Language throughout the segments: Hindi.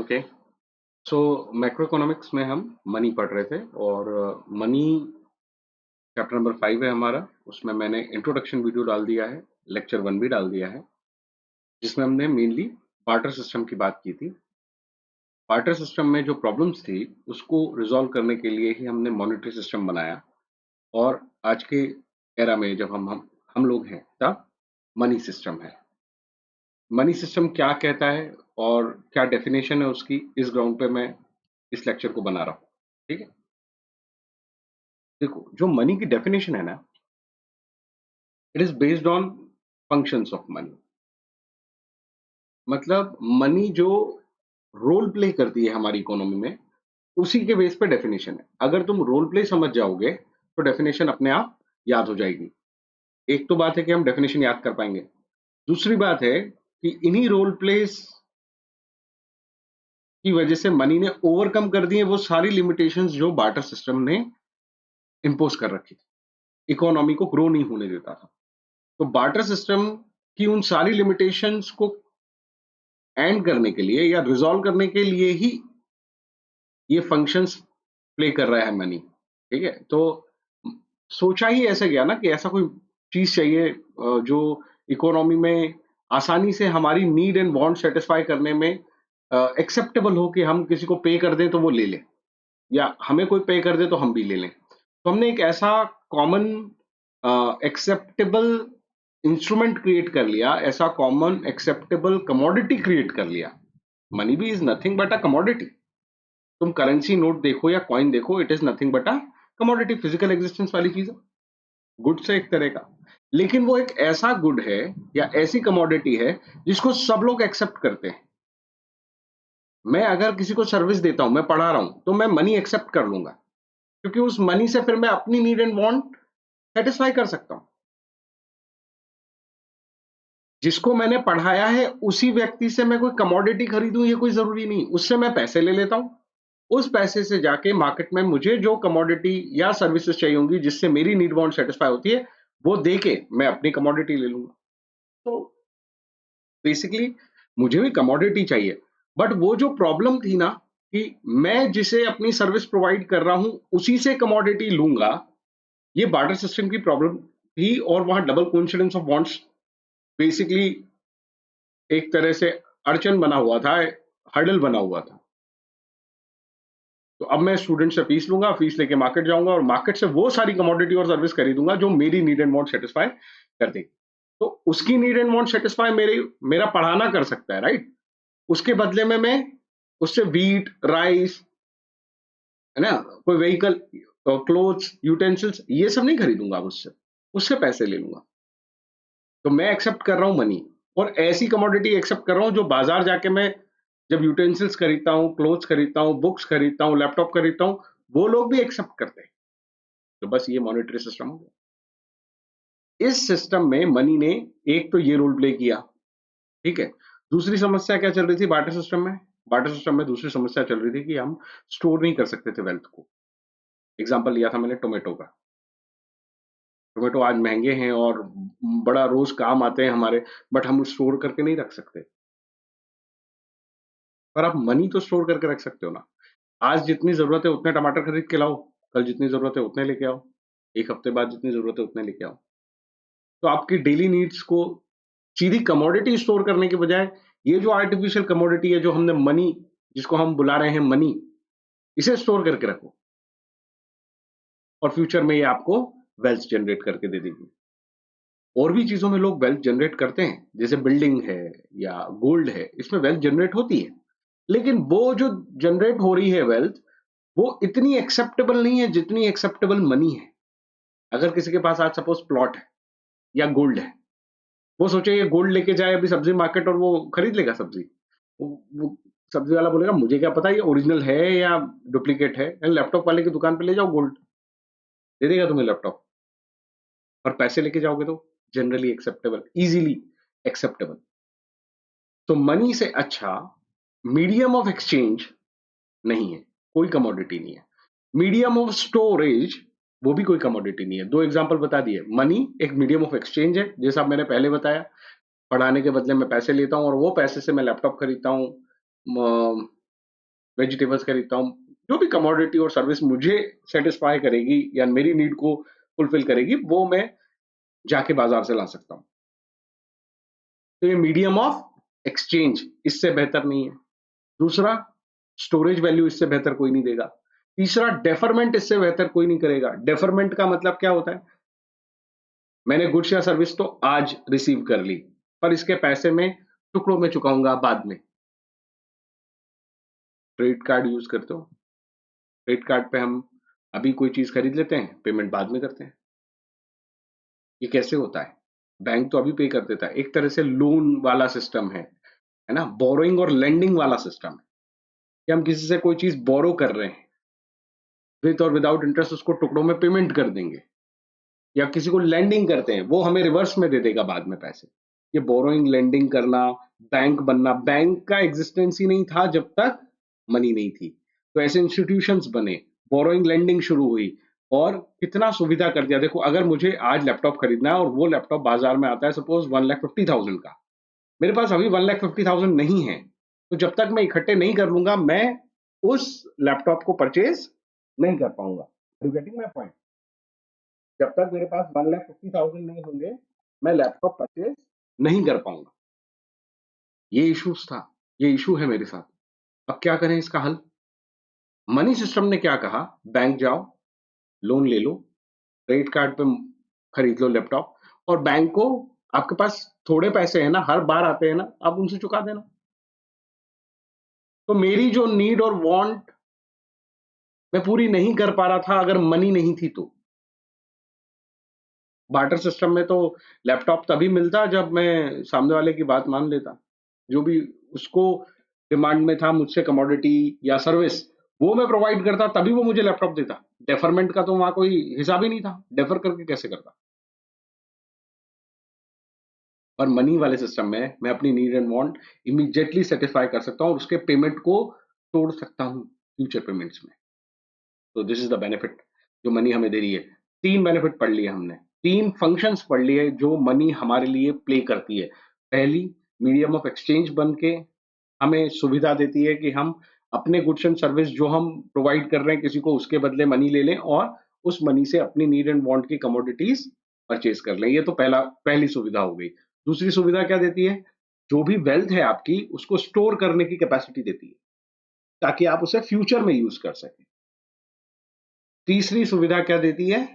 ओके। सो मैक्रो इकोनॉमिक्स में हम मनी पढ़ रहे थे और मनी चैप्टर नंबर 5 है हमारा। उसमें मैंने इंट्रोडक्शन वीडियो डाल दिया है, लेक्चर 1 भी डाल दिया है, जिसमें हमने मेनली बार्टर सिस्टम की बात की थी। बार्टर सिस्टम में जो प्रॉब्लम्स थी उसको रिजॉल्व करने के लिए ही हमने मॉनेटरी सिस्टम बनाया। और आज के एरा में जब हम लोग हैं तब मनी सिस्टम है। मनी सिस्टम क्या कहता है और क्या डेफिनेशन है उसकी, इस ग्राउंड पे मैं इस लेक्चर को बना रहा हूँ। ठीक है, देखो जो मनी की डेफिनेशन है ना, it is based on functions of money. मतलब मनी जो रोल प्ले करती है हमारी इकोनॉमी में, उसी के बेस पे डेफिनेशन है। अगर तुम रोल प्ले समझ जाओगे तो डेफिनेशन अपने आप याद हो जाएगी। एक तो बात है कि हम डेफिनेशन याद कर पाएंगे, दूसरी बात है कि इन्हीं रोल प्लेस की वजह से मनी ने ओवरकम कर दी है वो सारी लिमिटेशंस जो बार्टर सिस्टम ने इंपोज कर रखी थी, इकोनॉमी को ग्रो नहीं होने देता था। तो बार्टर सिस्टम की उन सारी लिमिटेशंस को एंड करने के लिए या रिजॉल्व करने के लिए ही ये फंक्शंस प्ले कर रहा है मनी। ठीक है, तो सोचा ही ऐसे गया ना कि ऐसा कोई चीज चाहिए जो इकोनॉमी में आसानी से हमारी नीड एंड वांट सेटिस्फाई करने में एक्सेप्टेबल हो, कि हम किसी को पे कर दें तो वो ले ले, या हमें कोई पे कर दे तो हम भी ले लें। तो हमने एक ऐसा कॉमन एक्सेप्टेबल इंस्ट्रूमेंट क्रिएट कर लिया, ऐसा कॉमन एक्सेप्टेबल कमोडिटी क्रिएट कर लिया। मनी भी is nothing but a commodity. तुम करेंसी नोट देखो या कॉइन देखो, it is nothing but a commodity, physical existence वाली चीज है, गुड्स है एक तरह का। लेकिन वो एक ऐसा गुड है या ऐसी कमोडिटी है जिसको सब लोग एक्सेप्ट करते हैं। मैं अगर किसी को सर्विस देता हूं, मैं पढ़ा रहा हूं, तो मैं मनी एक्सेप्ट कर लूंगा, क्योंकि उस मनी से फिर मैं अपनी नीड एंड वांट सेटिस्फाई कर सकता हूं। जिसको मैंने पढ़ाया है उसी व्यक्ति से मैं कोई कमोडिटी खरीदूं ये कोई जरूरी नहीं, उससे मैं पैसे ले लेता हूं। उस पैसे से जाके मार्केट में मुझे जो कमोडिटी या सर्विसेज चाहिए होंगी जिससे मेरी नीड वांट सेटिस्फाई होती है, वो देके मैं अपनी कमोडिटी ले लूंगा। तो बेसिकली मुझे भी कमोडिटी चाहिए, बट वो जो प्रॉब्लम थी ना, कि मैं जिसे अपनी सर्विस प्रोवाइड कर रहा हूं उसी से कमोडिटी लूंगा, ये बार्टर सिस्टम की प्रॉब्लम थी। और वहां double coincidence of wants basically एक तरह से अड़चन बना हुआ था, हर्डल बना हुआ था। तो अब मैं स्टूडेंट से फीस लूंगा, फीस लेके मार्केट जाऊंगा और मार्केट से वो सारी कमोडिटी और सर्विस खरीदूंगा जो मेरी नीड एंड वांट सेटिस्फाई कर देगी। तो उसकी नीड एंड वांट सेटिस्फाई मेरा पढ़ाना कर सकता है, राइट। उसके बदले में मैं उससे व्हीट, राइस, है ना, कोई व्हीकल, क्लोथ्स, यूटेंसिल्स, ये सब नहीं खरीदूंगा उससे, उससे पैसे ले लूंगा। तो मैं एक्सेप्ट कर रहा हूँ मनी, और ऐसी कमोडिटी एक्सेप्ट कर रहा हूँ जो बाजार जाके मैं जब यूटेंसिल्स खरीदता हूँ, क्लोथ्स खरीदता हूँ, बुक्स खरीदता हूँ, लैपटॉप खरीदता हूँ, वो लोग भी एक्सेप्ट करते हैं। तो बस ये मॉनेटरी सिस्टम हो गया। इस सिस्टम में मनी ने एक तो ये रोल प्ले किया, ठीक है। दूसरी समस्या क्या चल रही थी बार्टर सिस्टम में? बार्टर सिस्टम में दूसरी समस्या चल रही थी कि हम स्टोर नहीं कर सकते थे वेल्थ को। एग्जाम्पल लिया था मैंने टोमेटो का। टोमेटो आज महंगे हैं और बड़ा रोज काम आते हैं हमारे, बट हम स्टोर करके नहीं रख सकते। पर आप मनी तो स्टोर करके रख सकते हो ना। आज जितनी जरूरत है उतने टमाटर खरीद के लाओ, कल जितनी जरूरत है उतने लेके आओ, एक हफ्ते बाद जितनी जरूरत है उतने लेके आओ। तो आपकी डेली नीड्स को सीधी कमोडिटी स्टोर करने के बजाय, ये जो आर्टिफिशियल कमोडिटी है जो हमने मनी, जिसको हम बुला रहे हैं मनी, इसे स्टोर करके रखो और फ्यूचर में ये आपको वेल्थ जनरेट करके दे देगी। और भी चीजों में लोग वेल्थ जनरेट करते हैं, जैसे बिल्डिंग है या गोल्ड है, इसमें वेल्थ जनरेट होती है। लेकिन वो जो जनरेट हो रही है वेल्थ, वो इतनी एक्सेप्टेबल नहीं है जितनी एक्सेप्टेबल मनी है। अगर किसी के पास आज सपोज प्लॉट है या गोल्ड है, वो सोचे ये गोल्ड लेके जाए अभी सब्जी मार्केट और वो खरीद लेगा सब्जी। वो सब्जी वाला बोलेगा मुझे क्या पता ये ओरिजिनल है या डुप्लीकेट है, लैपटॉप वाले की दुकान पे ले जाओ, गोल्ड दे देगा तुम्हें लैपटॉप। और पैसे लेके जाओगे तो जनरली एक्सेप्टेबल, इजीली एक्सेप्टेबल। तो मनी से अच्छा मीडियम ऑफ एक्सचेंज नहीं है, कोई कमोडिटी नहीं है। मीडियम ऑफ स्टोरेज, वो भी कोई कमोडिटी नहीं है। दो एग्जांपल बता दिए। मनी एक मीडियम ऑफ एक्सचेंज है, जैसा मैंने पहले बताया, पढ़ाने के बदले में पैसे लेता हूं और वो पैसे से मैं लैपटॉप खरीदता हूँ, वेजिटेबल्स खरीदता हूँ, जो भी कमोडिटी और सर्विस मुझे सेटिस्फाई करेगी या मेरी नीड को फुलफिल करेगी, वो मैं जाके बाजार से ला सकता हूँ। तो ये मीडियम ऑफ एक्सचेंज इससे बेहतर नहीं है। दूसरा, स्टोरेज वैल्यू इससे बेहतर कोई नहीं देगा। तीसरा, डेफरमेंट इससे बेहतर कोई नहीं करेगा। डेफरमेंट का मतलब क्या होता है? मैंने गुड्स या सर्विस तो आज रिसीव कर ली, पर इसके पैसे मैं टुकड़ों में चुकाऊंगा बाद में। क्रेडिट कार्ड यूज करते हो? क्रेडिट कार्ड पे हम अभी कोई चीज खरीद लेते हैं, पेमेंट बाद में करते हैं। ये कैसे होता है? बैंक तो अभी पे कर देता है। एक तरह से लोन वाला सिस्टम है ना, बोरोइंग और लेंडिंग वाला सिस्टम है कि हम किसी से कोई चीज बोरो कर रहे हैं, विद और विदाउट इंटरेस्ट उसको टुकड़ों में पेमेंट कर देंगे, या किसी को लेंडिंग करते हैं, वो हमें रिवर्स में दे देगा बाद में पैसे। ये बोरोइंग, लेंडिंग करना, बैंक बनना, बैंक का एग्जिस्टेंस ही नहीं था जब तक मनी नहीं थी। तो ऐसे इंस्टीट्यूशंस बने, बोरोइंग लेंडिंग शुरू हुई, और कितना सुविधा कर दिया। देखो, अगर मुझे आज लैपटॉप खरीदना है और वो लैपटॉप बाजार में आता है सपोज 1,50,000 का, मेरे पास अभी 1,50,000 नहीं है, तो जब तक मैं इकट्ठे नहीं कर लूंगा, मैं उस लैपटॉप को परचेज नहीं कर पाऊंगा। You getting my point? जब तक मेरे पास 1,50,000 नहीं होंगे, मैं लैपटॉप परचेज नहीं कर पाऊंगा। ये इश्यूज था, ये इशू है मेरे साथ। अब क्या करें इसका हल? मनी सिस्टम ने क्या कहा? बैंक जाओ, लोन ले लो, क्रेडिट कार्ड पे खरीद लो लैपटॉप, और बैंक को, आपके पास थोड़े पैसे हैं ना, हर बार आते हैं ना, आप उनसे चुका देना। तो मेरी जो नीड और वांट मैं पूरी नहीं कर पा रहा था अगर मनी नहीं थी तो। बार्टर सिस्टम में तो लैपटॉप तभी मिलता जब मैं सामने वाले की बात मान लेता, जो भी उसको डिमांड में था मुझसे, कमोडिटी या सर्विस, वो मैं प्रोवाइड करता, तभी वो मुझे लैपटॉप देता। डेफरमेंट का तो वहां कोई हिसाब ही नहीं था, डेफर करके कैसे करता। और मनी वाले सिस्टम में मैं अपनी need and want immediately satisfy कर सकता हूँ और उसके पेमेंट को तोड़ सकता हूँ फ्यूचर पेमेंट्स में। तो दिस इज द बेनिफिट जो मनी हमें दे रही है। तीन बेनिफिट पढ़ लिए हमने, तीन फंक्शंस पढ़ लिए जो मनी हमारे लिए प्ले करती है। पहली, मीडियम ऑफ एक्सचेंज बन के हमें सुविधा देती है कि हम अपने गुड्स एंड सर्विस जो हम प्रोवाइड कर रहे हैं किसी को, उसके बदले मनी ले लें और उस मनी से अपनी नीड एंड वांट की कमोडिटीज परचेज कर लें। ये तो पहली सुविधा हो गई। दूसरी सुविधा क्या देती है? जो भी वेल्थ है आपकी, उसको स्टोर करने की कैपेसिटी देती है, ताकि आप उसे फ्यूचर में यूज कर सकें। तीसरी सुविधा क्या देती है?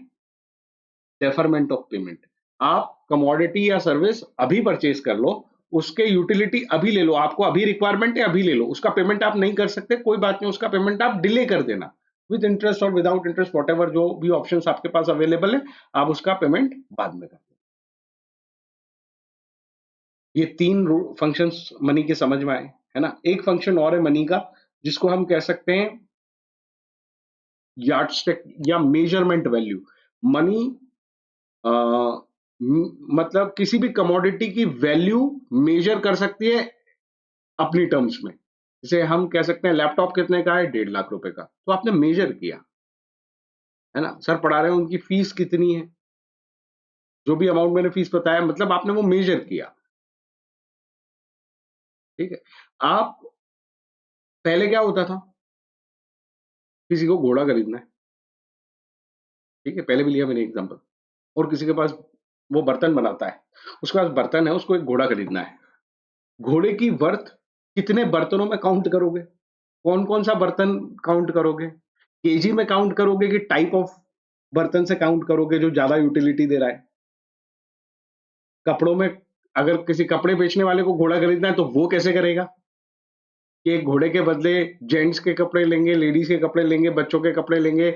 Deferment of payment. आप कमोडिटी या सर्विस अभी परचेज कर लो, उसके यूटिलिटी अभी ले लो, आपको अभी रिक्वायरमेंट है, अभी ले लो, उसका पेमेंट आप नहीं कर सकते, कोई बात नहीं, उसका पेमेंट आप डिले कर देना, विद इंटरेस्ट और विदाउट इंटरेस्ट, वॉट एवर जो भी ऑप्शन आपके पास अवेलेबल है, आप उसका पेमेंट बाद में कर दो। ये तीन फंक्शंस मनी के समझ में आए, है ना। एक फंक्शन और है मनी का, जिसको हम कह सकते हैं यार्डस्टिक या मेजरमेंट वैल्यू। मनी मतलब किसी भी कमोडिटी की वैल्यू मेजर कर सकती है अपनी टर्म्स में। जैसे हम कह सकते हैं लैपटॉप कितने का है, 1.5 लाख रुपए का, तो आपने मेजर किया, है ना। सर पढ़ा रहे हैं, उनकी फीस कितनी है, जो भी अमाउंट मैंने फीस बताया, मतलब आपने वो मेजर किया। ठीक है। आप, पहले क्या होता था, किसी को घोड़ा खरीदना है, ठीक है, पहले भी लिया मैंने एग्जांपल, और किसी के पास वो बर्तन बनाता है, उसके पास बर्तन है, उसको एक घोड़ा खरीदना है। घोड़े की वर्थ कितने बर्तनों में काउंट करोगे? कौन कौन सा बर्तन काउंट करोगे? केजी में काउंट करोगे कि टाइप ऑफ बर्तन से काउंट करोगे जो ज्यादा यूटिलिटी दे रहा है? कपड़ों में, अगर किसी कपड़े बेचने वाले को घोड़ा खरीदना है तो वो कैसे करेगा कि एक घोड़े के बदले जेंट्स के कपड़े लेंगे, लेडीज के कपड़े लेंगे, बच्चों के कपड़े लेंगे,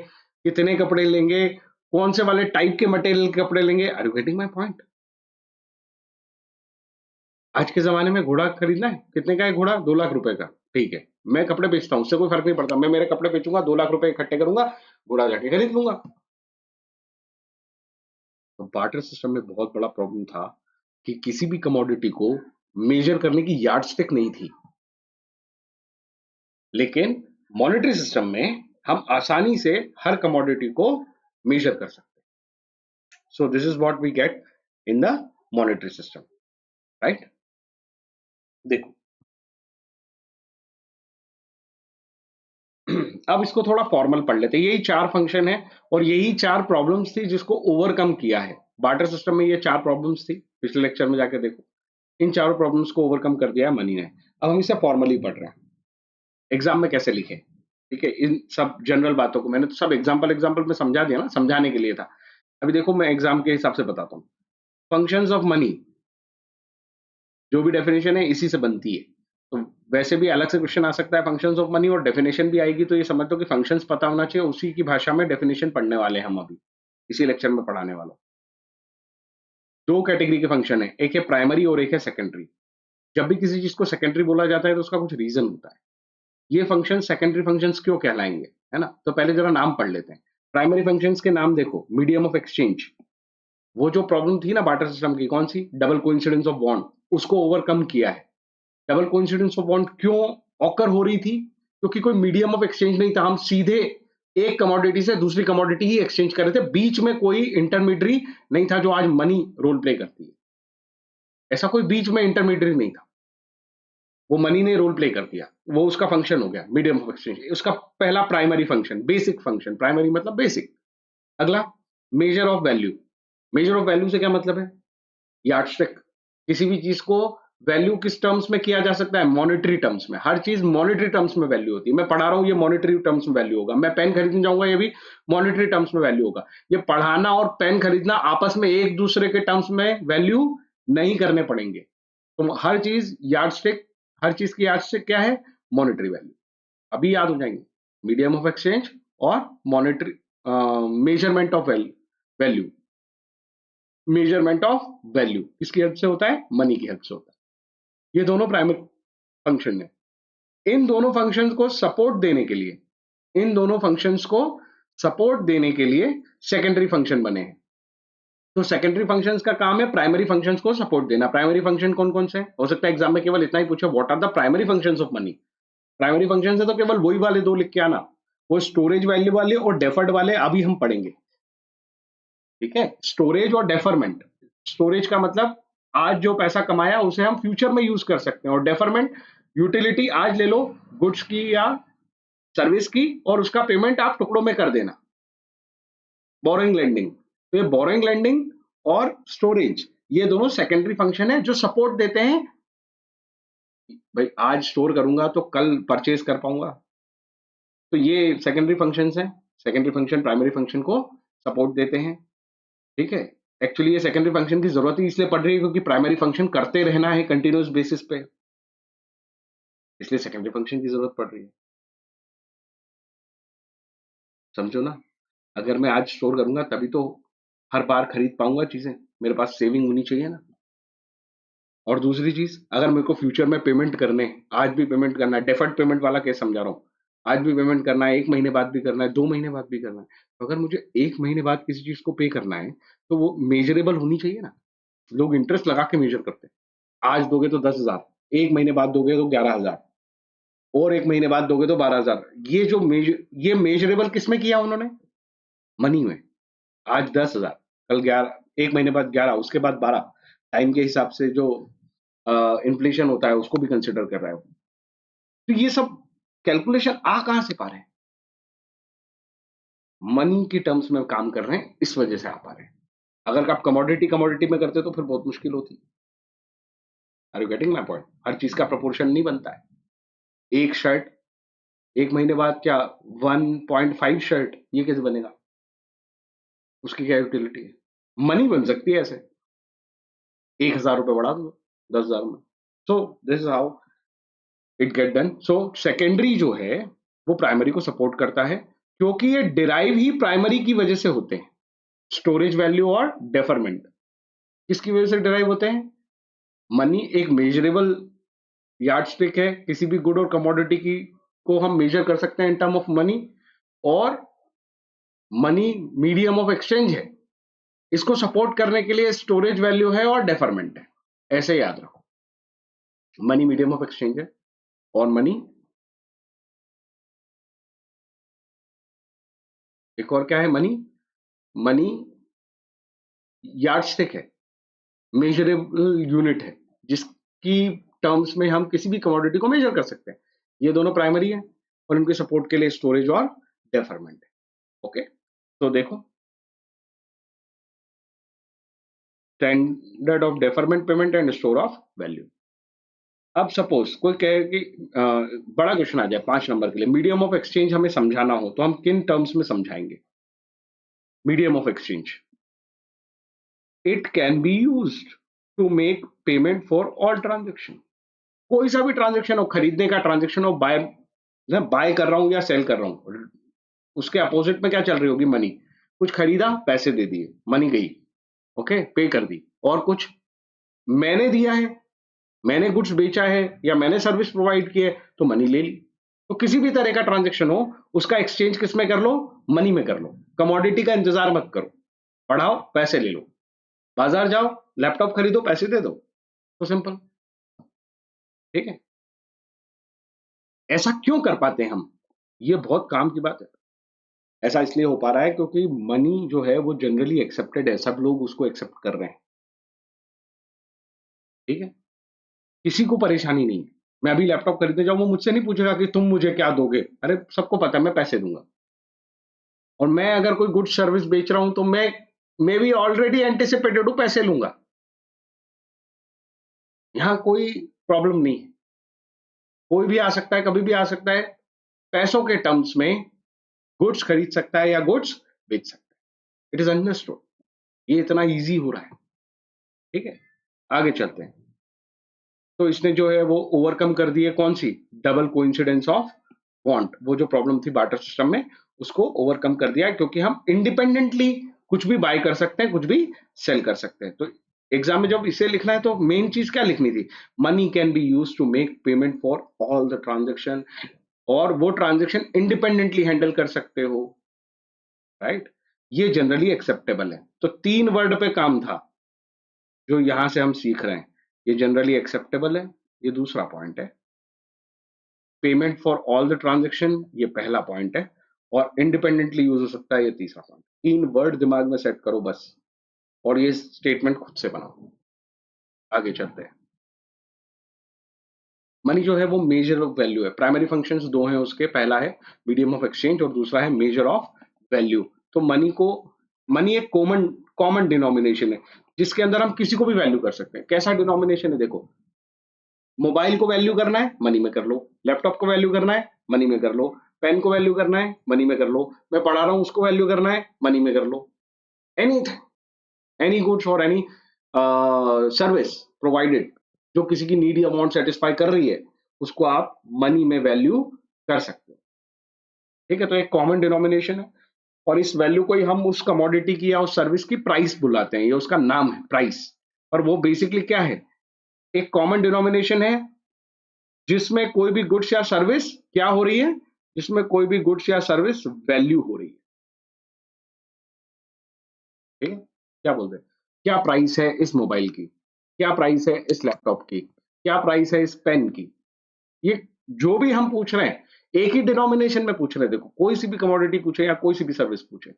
कितने कपड़े लेंगे, कौन से वाले टाइप के मटेरियल के कपड़े लेंगे? Are you getting my point? आज के ज़माने में घोड़ा खरीदना है, कितने का है घोड़ा? 2 लाख रुपए का, ठीक है। मैं कपड़े बेचता हूँ, उससे कोई फ़र्क नहीं पड़ता। मैं मेरे कपड़े बेचूँगा, 2 लाख रुपए इकट्ठे करूँगा, घोड़ा जाके खरीद लूँगा। तो बार्टर सिस्टम में बहुत बड़ा प्रॉब्लम था कि किसी भी कमोडिटी को मेजर करने की यार्डस्टिक नहीं थी। लेकिन मॉनेटरी सिस्टम में हम आसानी से हर कमोडिटी को मेजर कर सकते हैं। So this is what we get in the monetary system, right? देखो, अब इसको थोड़ा फॉर्मल पढ़ लेते हैं। यही 4 फंक्शन है और यही 4 प्रॉब्लम्स थी जिसको ओवरकम किया है। बार्टर सिस्टम में ये 4 प्रॉब्लम्स थी, पिछले लेक्चर में जाके देखो। इन चारों प्रॉब्लम्स को ओवरकम कर दिया है मनी ने। अब हम इसे फॉर्मली पढ़ रहे हैं, एग्जाम में कैसे लिखे। ठीक है, इन सब जनरल बातों को मैंने तो सब एग्जाम्पल एग्जाम्पल में समझा दिया ना, समझाने के लिए था। अभी देखो मैं एग्जाम के हिसाब से बताता हूँ। फंक्शंस ऑफ मनी, जो भी डेफिनेशन है इसी से बनती है। तो वैसे भी अलग से क्वेश्चन आ सकता है फंक्शंस ऑफ मनी, और डेफिनेशन भी आएगी, तो ये समझ लो कि फंक्शंस पता होना चाहिए, उसी की भाषा में डेफिनेशन पढ़ने वाले हैं हम अभी इसी लेक्चर में पढ़ाने वाला। दो कैटेगरी के फंक्शन है, एक है प्राइमरी और एक है सेकेंडरी। जब भी किसी चीज को सेकेंडरी बोला जाता है तो उसका कुछ रीजन होता है। ये फंक्शन सेकेंडरी फंक्शंस क्यों कहलाएंगे, है ना। तो पहले जरा नाम पढ़ लेते हैं। प्राइमरी फंक्शंस के नाम देखो, मीडियम ऑफ एक्सचेंज। वो जो प्रॉब्लम थी ना बार्टर सिस्टम की, कौन सी, डबल कोइंसिडेंस ऑफ बॉन्ड, उसको ओवरकम किया है। डबल कोइंसिडेंस ऑफ बॉन्ड क्यों ऑकर हो रही थी, क्योंकि कोई मीडियम ऑफ एक्सचेंज नहीं था, हम सीधे एक कमोडिटी से दूसरी कमोडिटी ही एक्सचेंज कर रहे थे, बीच में कोई इंटरमीडियरी नहीं था, जो आज मनी रोल प्ले करती है। ऐसा कोई बीच में इंटरमीडियरी नहीं था, वो मनी ने रोल प्ले कर दिया, वो उसका फंक्शन हो गया मीडियम ऑफ एक्सचेंज। उसका पहला primary function, basic function, primary मतलब बेसिक। अगला major of value. Major of value से क्या मतलब है, यार्डस्टिक। किसी भी चीज को वैल्यू किस टर्म्स में किया जा सकता है, मॉनेटरी टर्म्स में। हर चीज मॉनेटरी टर्म्स में वैल्यू होती है। मैं पढ़ा रहा हूं, ये मॉनेटरी टर्म्स में वैल्यू होगा। मैं पेन खरीदने जाऊंगा, ये भी मॉनेटरी टर्म्स में वैल्यू होगा। ये पढ़ाना और पेन खरीदना आपस में एक दूसरे के टर्म्स में वैल्यू नहीं करने पड़ेंगे। तो हर चीज यार्डस्टिक, हर चीज की यार्डस्टिक क्या है, मॉनेटरी वैल्यू। अभी याद हो जाएंगे, मीडियम ऑफ एक्सचेंज और monetary, measurement of value. Measurement of value किसकी हेल्प से होता है, मनी की हेल्प से होता है। ये दोनों प्राइमरी फंक्शन है। इन दोनों फंक्शंस को सपोर्ट देने के लिए, इन दोनों फंक्शंस को सपोर्ट देने के लिए सेकेंडरी फंक्शन बने हैं। तो सेकेंडरी फंक्शंस का काम है प्राइमरी फंक्शंस को सपोर्ट देना। प्राइमरी फंक्शन कौन कौन से हैं? हो सकता है एग्जाम में केवल इतना ही पूछो, what are the primary functions of money. Primary function है तो केवल वही वाले दो लिख के आना, वो स्टोरेज वैल्यू वाले और डेफर्ड वाले अभी हम पढ़ेंगे। ठीक है, स्टोरेज और डेफरमेंट। स्टोरेज का मतलब आज जो पैसा कमाया उसे हम फ्यूचर में यूज कर सकते हैं, और डेफरमेंट यूटिलिटी आज ले लो गुड्स की या सर्विस की, और उसका पेमेंट आप टुकड़ों में कर देना, बोरोइंग लेंडिंग। तो ये बोरोइंग लेंडिंग और स्टोरेज, ये दोनों सेकेंडरी फंक्शन है जो सपोर्ट देते हैं। भाई आज स्टोर करूंगा तो कल परचेज कर पाऊंगा, तो ये सेकेंडरी फंक्शंस हैं। सेकेंडरी फंक्शन प्राइमरी फंक्शन को सपोर्ट देते हैं। ठीक है, एक्चुअली ये सेकेंडरी फंक्शन की जरूरत ही इसलिए पड़ रही है क्योंकि प्राइमरी फंक्शन करते रहना है कंटिन्यूस बेसिस पे, इसलिए सेकेंडरी फंक्शन की जरूरत पड़ रही है। समझो ना, अगर मैं आज स्टोर करूंगा तभी तो हर बार खरीद पाऊंगा चीजें, मेरे पास सेविंग होनी चाहिए ना। और दूसरी चीज, अगर मेरे को फ्यूचर में पेमेंट करने हैं, आज भी पेमेंट करना है, डेफर्ड पेमेंट वाला केस समझा रहा हूँ, आज भी पेमेंट करना है, 1 महीने बाद भी करना है, 2 महीने बाद भी करना है, तो अगर मुझे 1 महीने बाद किसी चीज को पे करना है तो वो मेजरेबल होनी चाहिए ना। लोग इंटरेस्ट लगा के मेजर करते हैं, आज दोगे तो 10,000, 1 महीने बाद दोगे तो 11,000, और 1 महीने बाद दोगे तो 12,000। ये जो ये मेजरेबल किसमें किया उन्होंने, मनी में। आज 10,000, कल 11, 1 महीने बाद 11, उसके बाद 12, टाइम के हिसाब से जो इन्फ्लेशन होता है उसको भी कंसिडर कर रहा है। तो ये सब कैलकुलेशन आ कहां से पा रहे हैं, मनी की टर्म्स में काम कर रहे हैं, इस वजह से आ पा रहे हैं। अगर आप कमोडिटी कमोडिटी में करते तो फिर बहुत मुश्किल होती। Are you getting my point? हर चीज का प्रोपोर्शन नहीं बनता है। एक शर्ट 1 महीने बाद क्या 1.5 शर्ट, ये कैसे बनेगा, उसकी क्या यूटिलिटी है। मनी बन सकती है ऐसे, 1,000 रुपए बढ़ा दो 10,000 में। सो this is how it get done. So secondary जो है वो प्राइमरी को सपोर्ट करता है, क्योंकि ये डिराइव ही प्राइमरी की वजह से होते हैं। स्टोरेज वैल्यू और डेफरमेंट किसकी वजह से डिराइव होते हैं, मनी एक मेजरेबल यार्डस्टिक है, किसी भी गुड और कमोडिटी की को हम मेजर कर सकते हैं इन टर्म ऑफ मनी, और मनी मीडियम ऑफ एक्सचेंज है, इसको सपोर्ट करने के लिए स्टोरेज वैल्यू है और डेफरमेंट है। ऐसे याद रखो, मनी मीडियम ऑफ एक्सचेंज है और मनी एक और क्या है, मनी मनी यार्डस्टिक है, मेजरेबल यूनिट है, जिसकी टर्म्स में हम किसी भी कमोडिटी को मेजर कर सकते हैं। ये दोनों प्राइमरी है। और इनके सपोर्ट के लिए स्टोरेज और डेफरमेंट है। ओके, तो देखो standard of deferment payment and store of value. अब सपोज कोई कहे कि बड़ा क्वेश्चन आ जाए 5 नंबर के लिए, मीडियम ऑफ एक्सचेंज हमें समझाना हो तो हम किन टर्म्स में समझाएंगे? Medium of exchange, it can be used to make payment for all transaction. कोई सा भी ट्रांजेक्शन हो, खरीदने का ट्रांजेक्शन हो, बाय मैं बाय कर रहा हूं या सेल कर रहा हूं, उसके अपोजिट में क्या चल रही होगी? मनी। कुछ खरीदा, पैसे दे दिए, मनी गई, ओके, पे कर दी। और कुछ मैंने दिया है, मैंने गुड्स बेचा है या मैंने सर्विस प्रोवाइड की है, तो मनी ले ली। तो किसी भी तरह का ट्रांजेक्शन हो, उसका एक्सचेंज किस में कर लो? मनी में कर लो। कमोडिटी का इंतजार मत करो, पढ़ाओ पैसे ले लो, बाजार जाओ लैपटॉप खरीदो पैसे दे दो, तो सिंपल। ठीक है, ऐसा क्यों कर पाते हैं हम? ये बहुत काम की बात है। ऐसा इसलिए हो पा रहा है क्योंकि मनी जो है वो जनरली एक्सेप्टेड है, सब लोग उसको एक्सेप्ट कर रहे हैं। ठीक है, किसी को परेशानी नहीं है। मैं अभी लैपटॉप खरीदने जाऊं, वो मुझसे नहीं पूछेगा कि तुम मुझे क्या दोगे। अरे सबको पता है मैं पैसे दूंगा। और मैं अगर कोई गुड सर्विस बेच रहा हूं तो मैं भी ऑलरेडी एंटिसिपेटेड हूं, पैसे लूंगा। यहां कोई प्रॉब्लम नहीं है, कोई भी आ सकता है, कभी भी आ सकता है, पैसों के टर्म्स में गुड्स खरीद सकता है या गुड्स बेच सकता है। इट इज अंडरस्टूड, ये इतना इजी हो रहा है। ठीक है, आगे चलते हैं। तो इसने जो है वो ओवरकम कर दी है कौन सी? Double coincidence of want. वो जो प्रॉब्लम थी बार्टर सिस्टम में, उसको ओवरकम कर दिया है, क्योंकि हम इंडिपेंडेंटली कुछ भी बाय कर सकते हैं, कुछ भी सेल कर सकते हैं। तो एग्जाम में जब इसे लिखना है तो मेन चीज क्या लिखनी थी? Money can be use to make payment for all the transaction, और वो ट्रांजेक्शन इंडिपेंडेंटली हैंडल कर सकते हो, राइट? ये जनरली एक्सेप्टेबल है। तो 3 वर्ड पे काम था जो यहां से हम सीख रहे हैं। ये जनरली एक्सेप्टेबल है, ये दूसरा पॉइंट है। Payment for all the transaction, ये पहला पॉइंट है। और इंडिपेंडेंटली यूज हो सकता है, ये तीसरा पॉइंट। 3 वर्ड दिमाग में सेट करो बस, और ये स्टेटमेंट खुद से बनाओ। आगे चलते हैं। मनी जो है वो मेजर ऑफ वैल्यू है। प्राइमरी फंक्शंस 2 हैं उसके, पहला है मीडियम ऑफ एक्सचेंज और दूसरा है मेजर ऑफ वैल्यू। तो मनी एक कॉमन कॉमन डिनोमिनेशन है, जिसके अंदर हम किसी को भी वैल्यू कर सकते हैं। कैसा डिनोमिनेशन है? देखो, मोबाइल को वैल्यू करना है, मनी में कर लो। लैपटॉप को वैल्यू करना है, मनी में कर लो। पेन को वैल्यू करना है, मनी में कर लो। मैं पढ़ा रहा हूं, उसको वैल्यू करना है, मनी में कर लो। एनीथिंग, एनी गुड्स और एनी सर्विस प्रोवाइडेड जो किसी की नीडी अमाउंट सेटिस्फाई कर रही है, उसको आप मनी में वैल्यू कर सकते हो। ठीक है, तो एक कॉमन डिनोमिनेशन है, और इस वैल्यू को ही हम उस कमोडिटी की या उस सर्विस की प्राइस बुलाते हैं। ये उसका नाम है, प्राइस। और वो बेसिकली क्या है? एक कॉमन डिनोमिनेशन है जिसमें कोई भी गुड्स या सर्विस क्या हो रही है? जिसमें कोई भी गुड्स या सर्विस वैल्यू हो रही है। ठीक है, क्या बोलते हैं? क्या प्राइस है इस मोबाइल की? क्या प्राइस है इस लैपटॉप की? क्या प्राइस है इस पेन की? ये जो भी हम पूछ रहे हैं, एक ही डिनोमिनेशन में पूछ रहे हैं। देखो, कोई सी भी कमोडिटी पूछे या कोई सी भी सर्विस पूछे,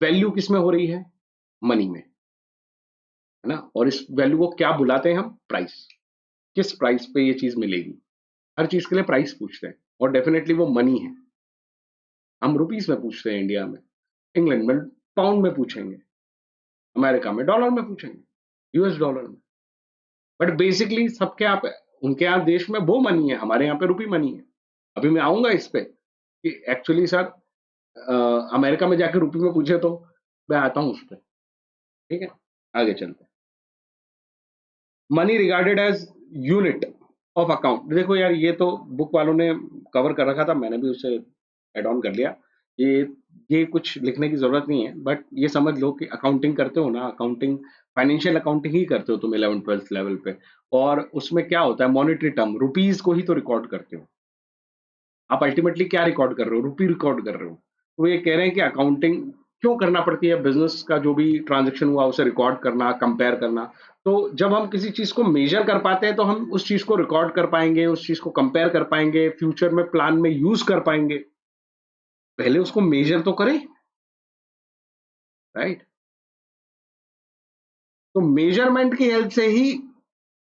वैल्यू किस में हो रही है? मनी में, है ना? और इस वैल्यू को क्या बुलाते हैं हम? प्राइस। किस प्राइस पे ये चीज मिलेगी? हर चीज के लिए प्राइस पूछते हैं, और डेफिनेटली वो मनी है। हम रुपीस में पूछते हैं इंडिया में, इंग्लैंड में पाउंड में पूछेंगे, अमेरिका में डॉलर में पूछेंगे, यूएस डॉलर में। बट बेसिकली सबके यहाँ पे, उनके यहाँ देश में वो मनी है, हमारे यहाँ पे रुपी मनी है। अभी मैं आऊंगा इस पे कि एक्चुअली सर अमेरिका में जाके रुपी में पूछे तो मैं आता हूँ उस पर। ठीक है, आगे चलते हैं। Money regarded as unit of account. देखो यार, ये तो बुक वालों ने कवर कर रखा था, मैंने भी उसे एड ऑन कर लिया। ये ये कुछ लिखने की जरूरत नहीं है, बट ये समझ लो कि अकाउंटिंग करते हो ना, अकाउंटिंग, फाइनेंशियल अकाउंटिंग ही करते हो तुम 11th-12th लेवल पे। और उसमें क्या होता है? मॉनेटरी टर्म, रुपीज को ही तो रिकॉर्ड करते हो। आप अल्टीमेटली क्या रिकॉर्ड कर रहे हो? रुपी रिकॉर्ड कर रहे हो। तो ये कह रहे हैं कि अकाउंटिंग क्यों करना पड़ती है? बिजनेस का जो भी ट्रांजेक्शन हुआ उसे रिकॉर्ड करना, कंपेयर करना। तो जब हम किसी चीज को मेजर कर पाते हैं तो हम उस चीज को रिकॉर्ड कर पाएंगे, उस चीज को कंपेयर कर पाएंगे, फ्यूचर में प्लान में यूज कर पाएंगे। पहले उसको मेजर तो करें, राइट? तो मेजरमेंट की हेल्प से ही,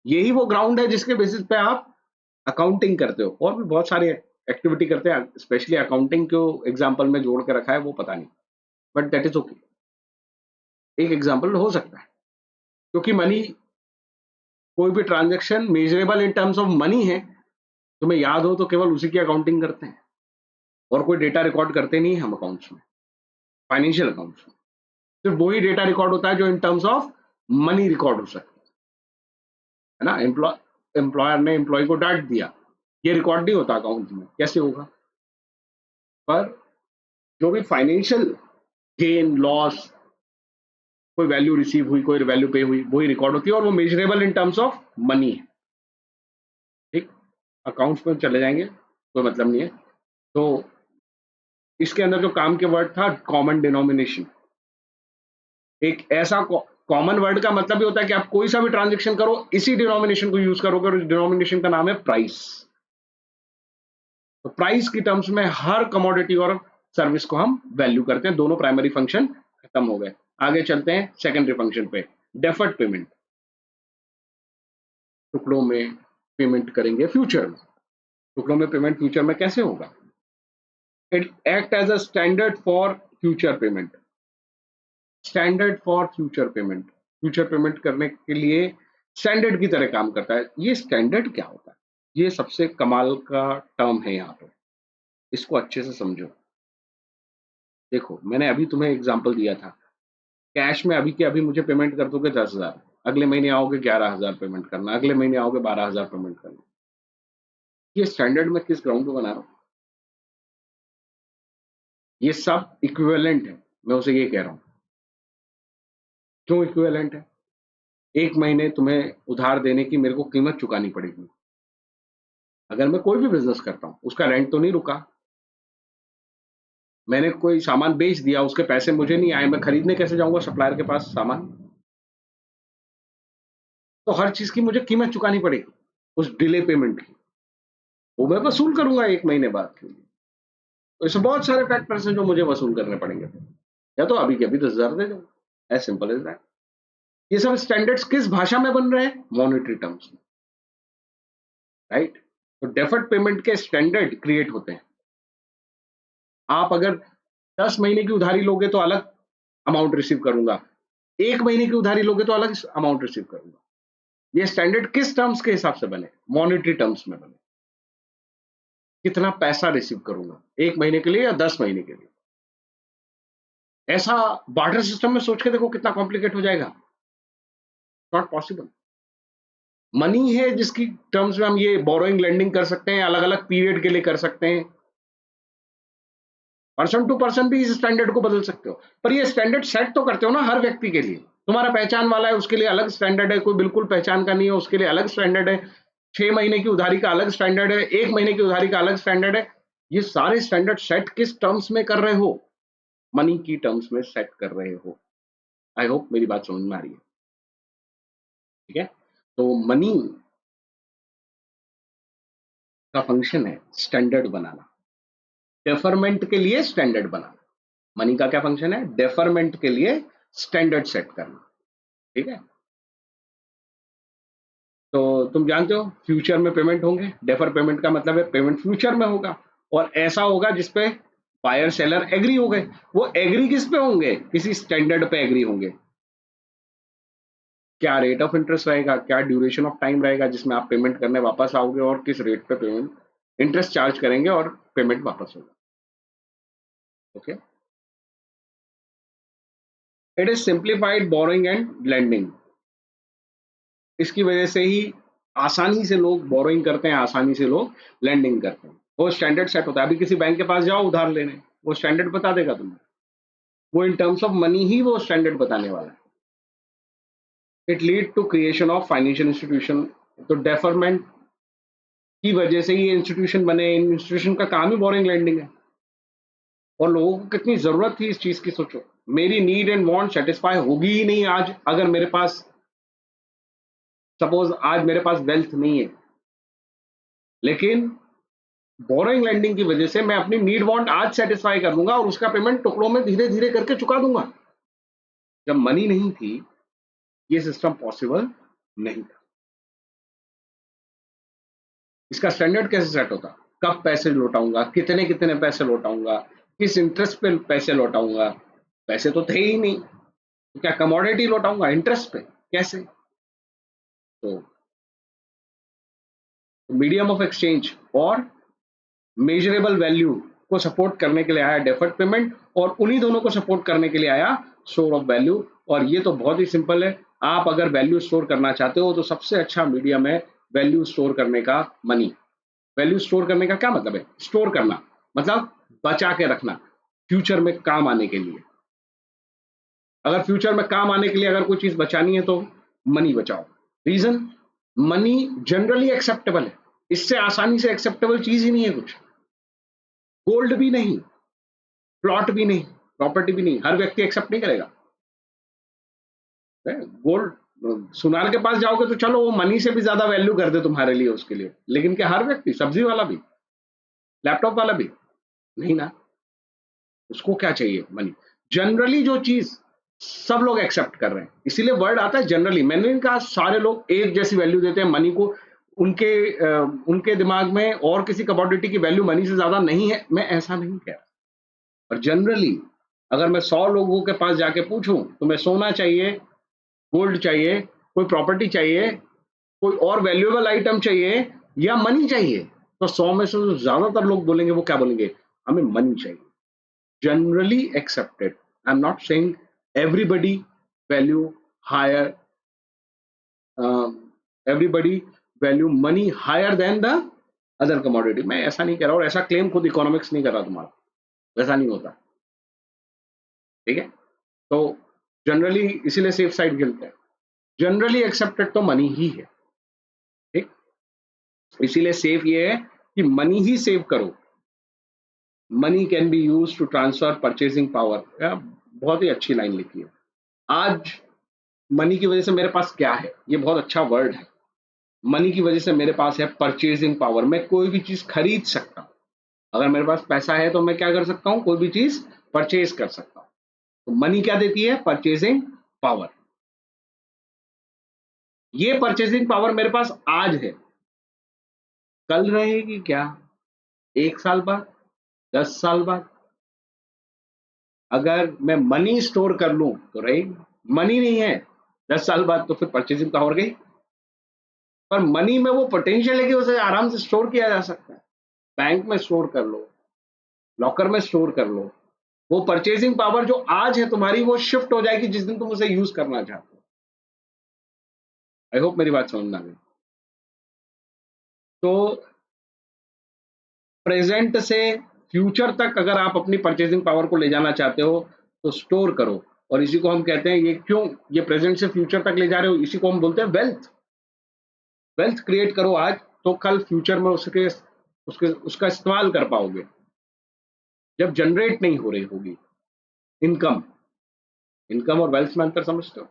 यही वो ग्राउंड है जिसके बेसिस पे आप अकाउंटिंग करते हो, और भी बहुत सारे एक्टिविटी करते हैं, स्पेशली अकाउंटिंग को एग्जाम्पल में जोड़ के रखा है वो पता नहीं, बट दैट इज ओके, एक एग्जाम्पल हो सकता है, क्योंकि मनी, कोई भी transaction measurable in terms of money है, तुम्हें याद हो तो केवल उसी की अकाउंटिंग करते हैं, और कोई डेटा रिकॉर्ड करते नहीं हम अकाउंट्स में, फाइनेंशियल अकाउंट्स में सिर्फ वही डेटा रिकॉर्ड होता है जो इन टर्म्स ऑफ मनी रिकॉर्ड हो सकता है ना। एम्प्लॉयर ने एम्प्लॉय को डांट दिया, ये रिकॉर्ड नहीं होता अकाउंट में, कैसे होगा? पर जो भी फाइनेंशियल गेन लॉस, कोई वैल्यू रिसीव हुई, कोई वैल्यू पे हुई, वही रिकॉर्ड होती है, और वो measurable in terms of money है। ठीक, अकाउंट्स में चले जाएंगे, कोई मतलब नहीं है। तो इसके अंदर जो काम के वर्ड था कॉमन डिनोमिनेशन, एक ऐसा कॉमन वर्ड का मतलब ये होता है कि आप कोई सा भी ट्रांजेक्शन करो इसी डिनोमिनेशन को यूज करोगे, और इस डिनोमिनेशन का नाम है प्राइस। तो प्राइस की टर्म्स में हर कमोडिटी और सर्विस को हम वैल्यू करते हैं, दोनों प्राइमरी फंक्शन खत्म हो गए। आगे चलते हैं सेकेंडरी फंक्शन पे, डेफर्ड पेमेंट, टुकड़ों में पेमेंट करेंगे फ्यूचर में। टुकड़ों में पेमेंट फ्यूचर में कैसे होगा? It act as a standard for future payment, standard for future payment, future payment करने के लिए स्टैंडर्ड की तरह काम करता है। ये स्टैंडर्ड क्या होता है? ये सबसे कमाल का टर्म है यहाँ पे, इसको अच्छे से समझो। देखो, मैंने अभी तुम्हें एग्जांपल दिया था, कैश में अभी के अभी मुझे पेमेंट कर दोगे 10,000, अगले महीने आओगे 11,000 पेमेंट करना, अगले महीने आओगे 12,000 पेमेंट करना। ये स्टैंडर्ड में किस ग्राउंड पे बना रहा हूँ? ये सब इक्विवेलेंट है, मैं उसे ये कह रहा हूँ। क्यों इक्विवेलेंट है? एक महीने तुम्हें उधार देने की मेरे को कीमत चुकानी पड़ेगी। अगर मैं कोई भी बिजनेस करता हूँ, उसका रेंट तो नहीं रुका, मैंने कोई सामान बेच दिया, उसके पैसे मुझे नहीं आए, मैं खरीदने कैसे जाऊंगा सप्लायर के पास सामान? तो हर चीज की मुझे कीमत चुकानी पड़ेगी, उस डिले पेमेंट की, वो मैं वसूल करूंगा एक महीने बाद के लिए। तो इसमें बहुत सारे फैक्टर्स हैं जो मुझे वसूल करने पड़ेंगे, या तो अभी के अभी 10,000 दे दो, एज सिंपल एज दैट। ये सब स्टैंडर्ड्स किस भाषा में बन रहे हैं? मॉनेटरी टर्म्स में, राइट? तो डेफर्ड पेमेंट के स्टैंडर्ड क्रिएट होते हैं। आप अगर 10 महीने की उधारी लोगे तो अलग अमाउंट रिसीव करूंगा, एक महीने की उधारी लोगे तो अलग अमाउंट रिसीव करूंगा। ये स्टैंडर्ड किस टर्म्स के हिसाब से बने? मॉनेटरी टर्म्स में बने। कितना पैसा रिसीव करूंगा, एक महीने के लिए या 10 महीने के लिए? ऐसा बार्टर सिस्टम में सोच के देखो कितना कॉम्प्लिकेट हो जाएगा। Not possible. मनी है जिसकी टर्म्स में हम ये बोरोइंग लेंडिंग कर सकते हैं, अलग अलग पीरियड के लिए कर सकते हैं, पर्सन टू पर्सन भी इस स्टैंडर्ड को बदल सकते हो, पर ये स्टैंडर्ड सेट तो करते हो ना हर व्यक्ति के लिए। तुम्हारा पहचान वाला है उसके लिए अलग स्टैंडर्ड है, कोई बिल्कुल पहचान का नहीं है उसके लिए अलग स्टैंडर्ड है, 6 महीने की उधारी का अलग स्टैंडर्ड है, एक महीने की उधारी का अलग स्टैंडर्ड है। ये सारे स्टैंडर्ड सेट किस टर्म्स में कर रहे हो? मनी की टर्म्स में सेट कर रहे हो। आई होप मेरी बात समझ में आ रही है। ठीक है, तो मनी का फंक्शन है स्टैंडर्ड बनाना, डेफरमेंट के लिए स्टैंडर्ड बनाना। मनी का क्या फंक्शन है? डेफरमेंट के लिए स्टैंडर्ड सेट करना। ठीक है, तो तुम जानते हो फ्यूचर में पेमेंट होंगे, डेफर पेमेंट का मतलब है पेमेंट फ्यूचर में होगा, और ऐसा होगा जिसपे बायर सेलर एग्री हो गए। वो एग्री किस पे होंगे? किसी स्टैंडर्ड पे एग्री होंगे। क्या रेट ऑफ इंटरेस्ट रहेगा, क्या ड्यूरेशन ऑफ टाइम रहेगा जिसमें आप पेमेंट करने वापस आओगे, और किस रेट पे पेमेंट इंटरेस्ट चार्ज करेंगे और पेमेंट वापस होगा। Okay, it is simplified borrowing and lending. इसकी वजह से ही आसानी से लोग बोरोइंग करते हैं, आसानी से लोग लेंडिंग करते हैं। वो स्टैंडर्ड सेट होता है। अभी किसी बैंक के पास जाओ उधार लेने, वो स्टैंडर्ड बता देगा तुम्हें, वो इन टर्म्स ऑफ मनी ही वो स्टैंडर्ड बताने वाला है। It lead to creation of financial institution. तो डेफरमेंट की वजह से ये इंस्टीट्यूशन बने, इन इंस्टीट्यूशन का काम ही बोरिंग लैंडिंग है, और लोगों को कितनी जरूरत थी इस चीज की, सोचो। मेरी नीड एंड वांट सेटिस्फाई होगी ही नहीं आज अगर मेरे पास, सपोज आज मेरे पास वेल्थ नहीं है, लेकिन बोरोइंग लैंडिंग की वजह से मैं अपनी नीड वांट आज सेटिस्फाई कर दूंगा, और उसका पेमेंट टुकड़ों में धीरे धीरे करके चुका दूंगा। जब मनी नहीं थी ये सिस्टम पॉसिबल नहीं था। इसका स्टैंडर्ड कैसे सेट होता, कब पैसे लौटाऊंगा, कितने कितने पैसे लौटाऊंगा, किस इंटरेस्ट पे पैसे लौटाऊंगा, पैसे तो थे ही नहीं, तो क्या कमोडिटी लौटाऊंगा इंटरेस्ट पे, कैसे? तो मीडियम ऑफ एक्सचेंज और मेजरेबल वैल्यू को सपोर्ट करने के लिए आया डेफर्ड पेमेंट, और उन्हीं दोनों को सपोर्ट करने के लिए आया स्टोर ऑफ वैल्यू। और ये तो बहुत ही सिंपल है, आप अगर वैल्यू स्टोर करना चाहते हो तो सबसे अच्छा मीडियम है वैल्यू स्टोर करने का मनी। वैल्यू स्टोर करने का क्या मतलब है? स्टोर करना मतलब बचा के रखना फ्यूचर में काम आने के लिए। अगर फ्यूचर में काम आने के लिए अगर कोई चीज बचानी है तो मनी बचाओ। रीजन, मनी जनरली एक्सेप्टेबल है, इससे आसानी से एक्सेप्टेबल चीज ही नहीं है कुछ। गोल्ड भी नहीं, प्लॉट भी नहीं, प्रॉपर्टी भी नहीं, हर व्यक्ति एक्सेप्ट नहीं करेगा। गोल्ड, सुनार के पास जाओगे तो चलो वो मनी से भी ज्यादा वैल्यू कर दे तुम्हारे लिए उसके लिए, लेकिन क्या हर व्यक्ति, सब्जी वाला भी, लैपटॉप वाला भी नहीं ना, उसको क्या चाहिए? मनी। जनरली जो चीज सब लोग एक्सेप्ट कर रहे हैं, इसीलिए वर्ड आता है जनरली। मैंने नहीं कहा सारे लोग एक जैसी वैल्यू देते हैं मनी को, उनके दिमाग में और किसी कमोडिटी की वैल्यू मनी से ज्यादा नहीं है, मैं ऐसा नहीं कह रहा। और जनरली अगर मैं 100 लोगों के पास जाके पूछूं तुम्हें सोना चाहिए, गोल्ड चाहिए, कोई प्रॉपर्टी चाहिए, कोई और वैल्यूएबल आइटम चाहिए या मनी चाहिए, तो 100 में से जो ज्यादातर लोग बोलेंगे वो क्या बोलेंगे? हमें मनी चाहिए। Generally accepted, I am not saying everybody value higher, everybody value money higher than the other commodity, मैं ऐसा नहीं कह रहा, और ऐसा क्लेम खुद इकोनॉमिक्स नहीं कर रहा तुम्हारा, वैसा नहीं होता। ठीक है, तो जनरली इसीलिए सेफ साइड खेलते हैं। जनरली एक्सेप्टेड तो मनी ही है, ठीक, इसीलिए सेफ ये है कि मनी ही सेव करो। Money can be use to transfer purchasing power, बहुत ही अच्छी लाइन लिखी है। आज मनी की वजह से मेरे पास क्या है, ये बहुत अच्छा वर्ड है। मनी की वजह से मेरे पास है परचेसिंग पावर, मैं कोई भी चीज खरीद सकता हूं। अगर मेरे पास पैसा है तो मैं क्या कर सकता हूं? कोई भी चीज परचेज कर सकता हूं। तो मनी क्या देती है? Purchasing power. ये परचेसिंग पावर मेरे पास आज है, कल रहेगी क्या? 1 साल बाद, 10 साल बाद? अगर मैं मनी स्टोर कर लूं तो रहेगी, मनी नहीं है 10 साल बाद तो फिर परचेसिंग पावर गई। पर मनी में वो पोटेंशियल है कि उसे आराम से स्टोर किया जा सकता है। बैंक में स्टोर कर लो, लॉकर में स्टोर कर लो, वो परचेसिंग पावर जो आज है तुम्हारी वो शिफ्ट हो जाएगी जिस दिन तुम उसे यूज करना चाहते हो। आई होप मेरी बात समझ में आ गई। तो प्रेजेंट से फ्यूचर तक अगर आप अपनी परचेसिंग पावर को ले जाना चाहते हो तो स्टोर करो, और इसी को हम कहते हैं, ये क्यों ये प्रेजेंट से फ्यूचर तक ले जा रहे हो, इसी को हम बोलते हैं वेल्थ। वेल्थ क्रिएट करो आज, तो कल फ्यूचर में उसके उसके उसका इस्तेमाल कर पाओगे जब जनरेट नहीं हो रही होगी इनकम। इनकम और वेल्थ में अंतर समझते हो?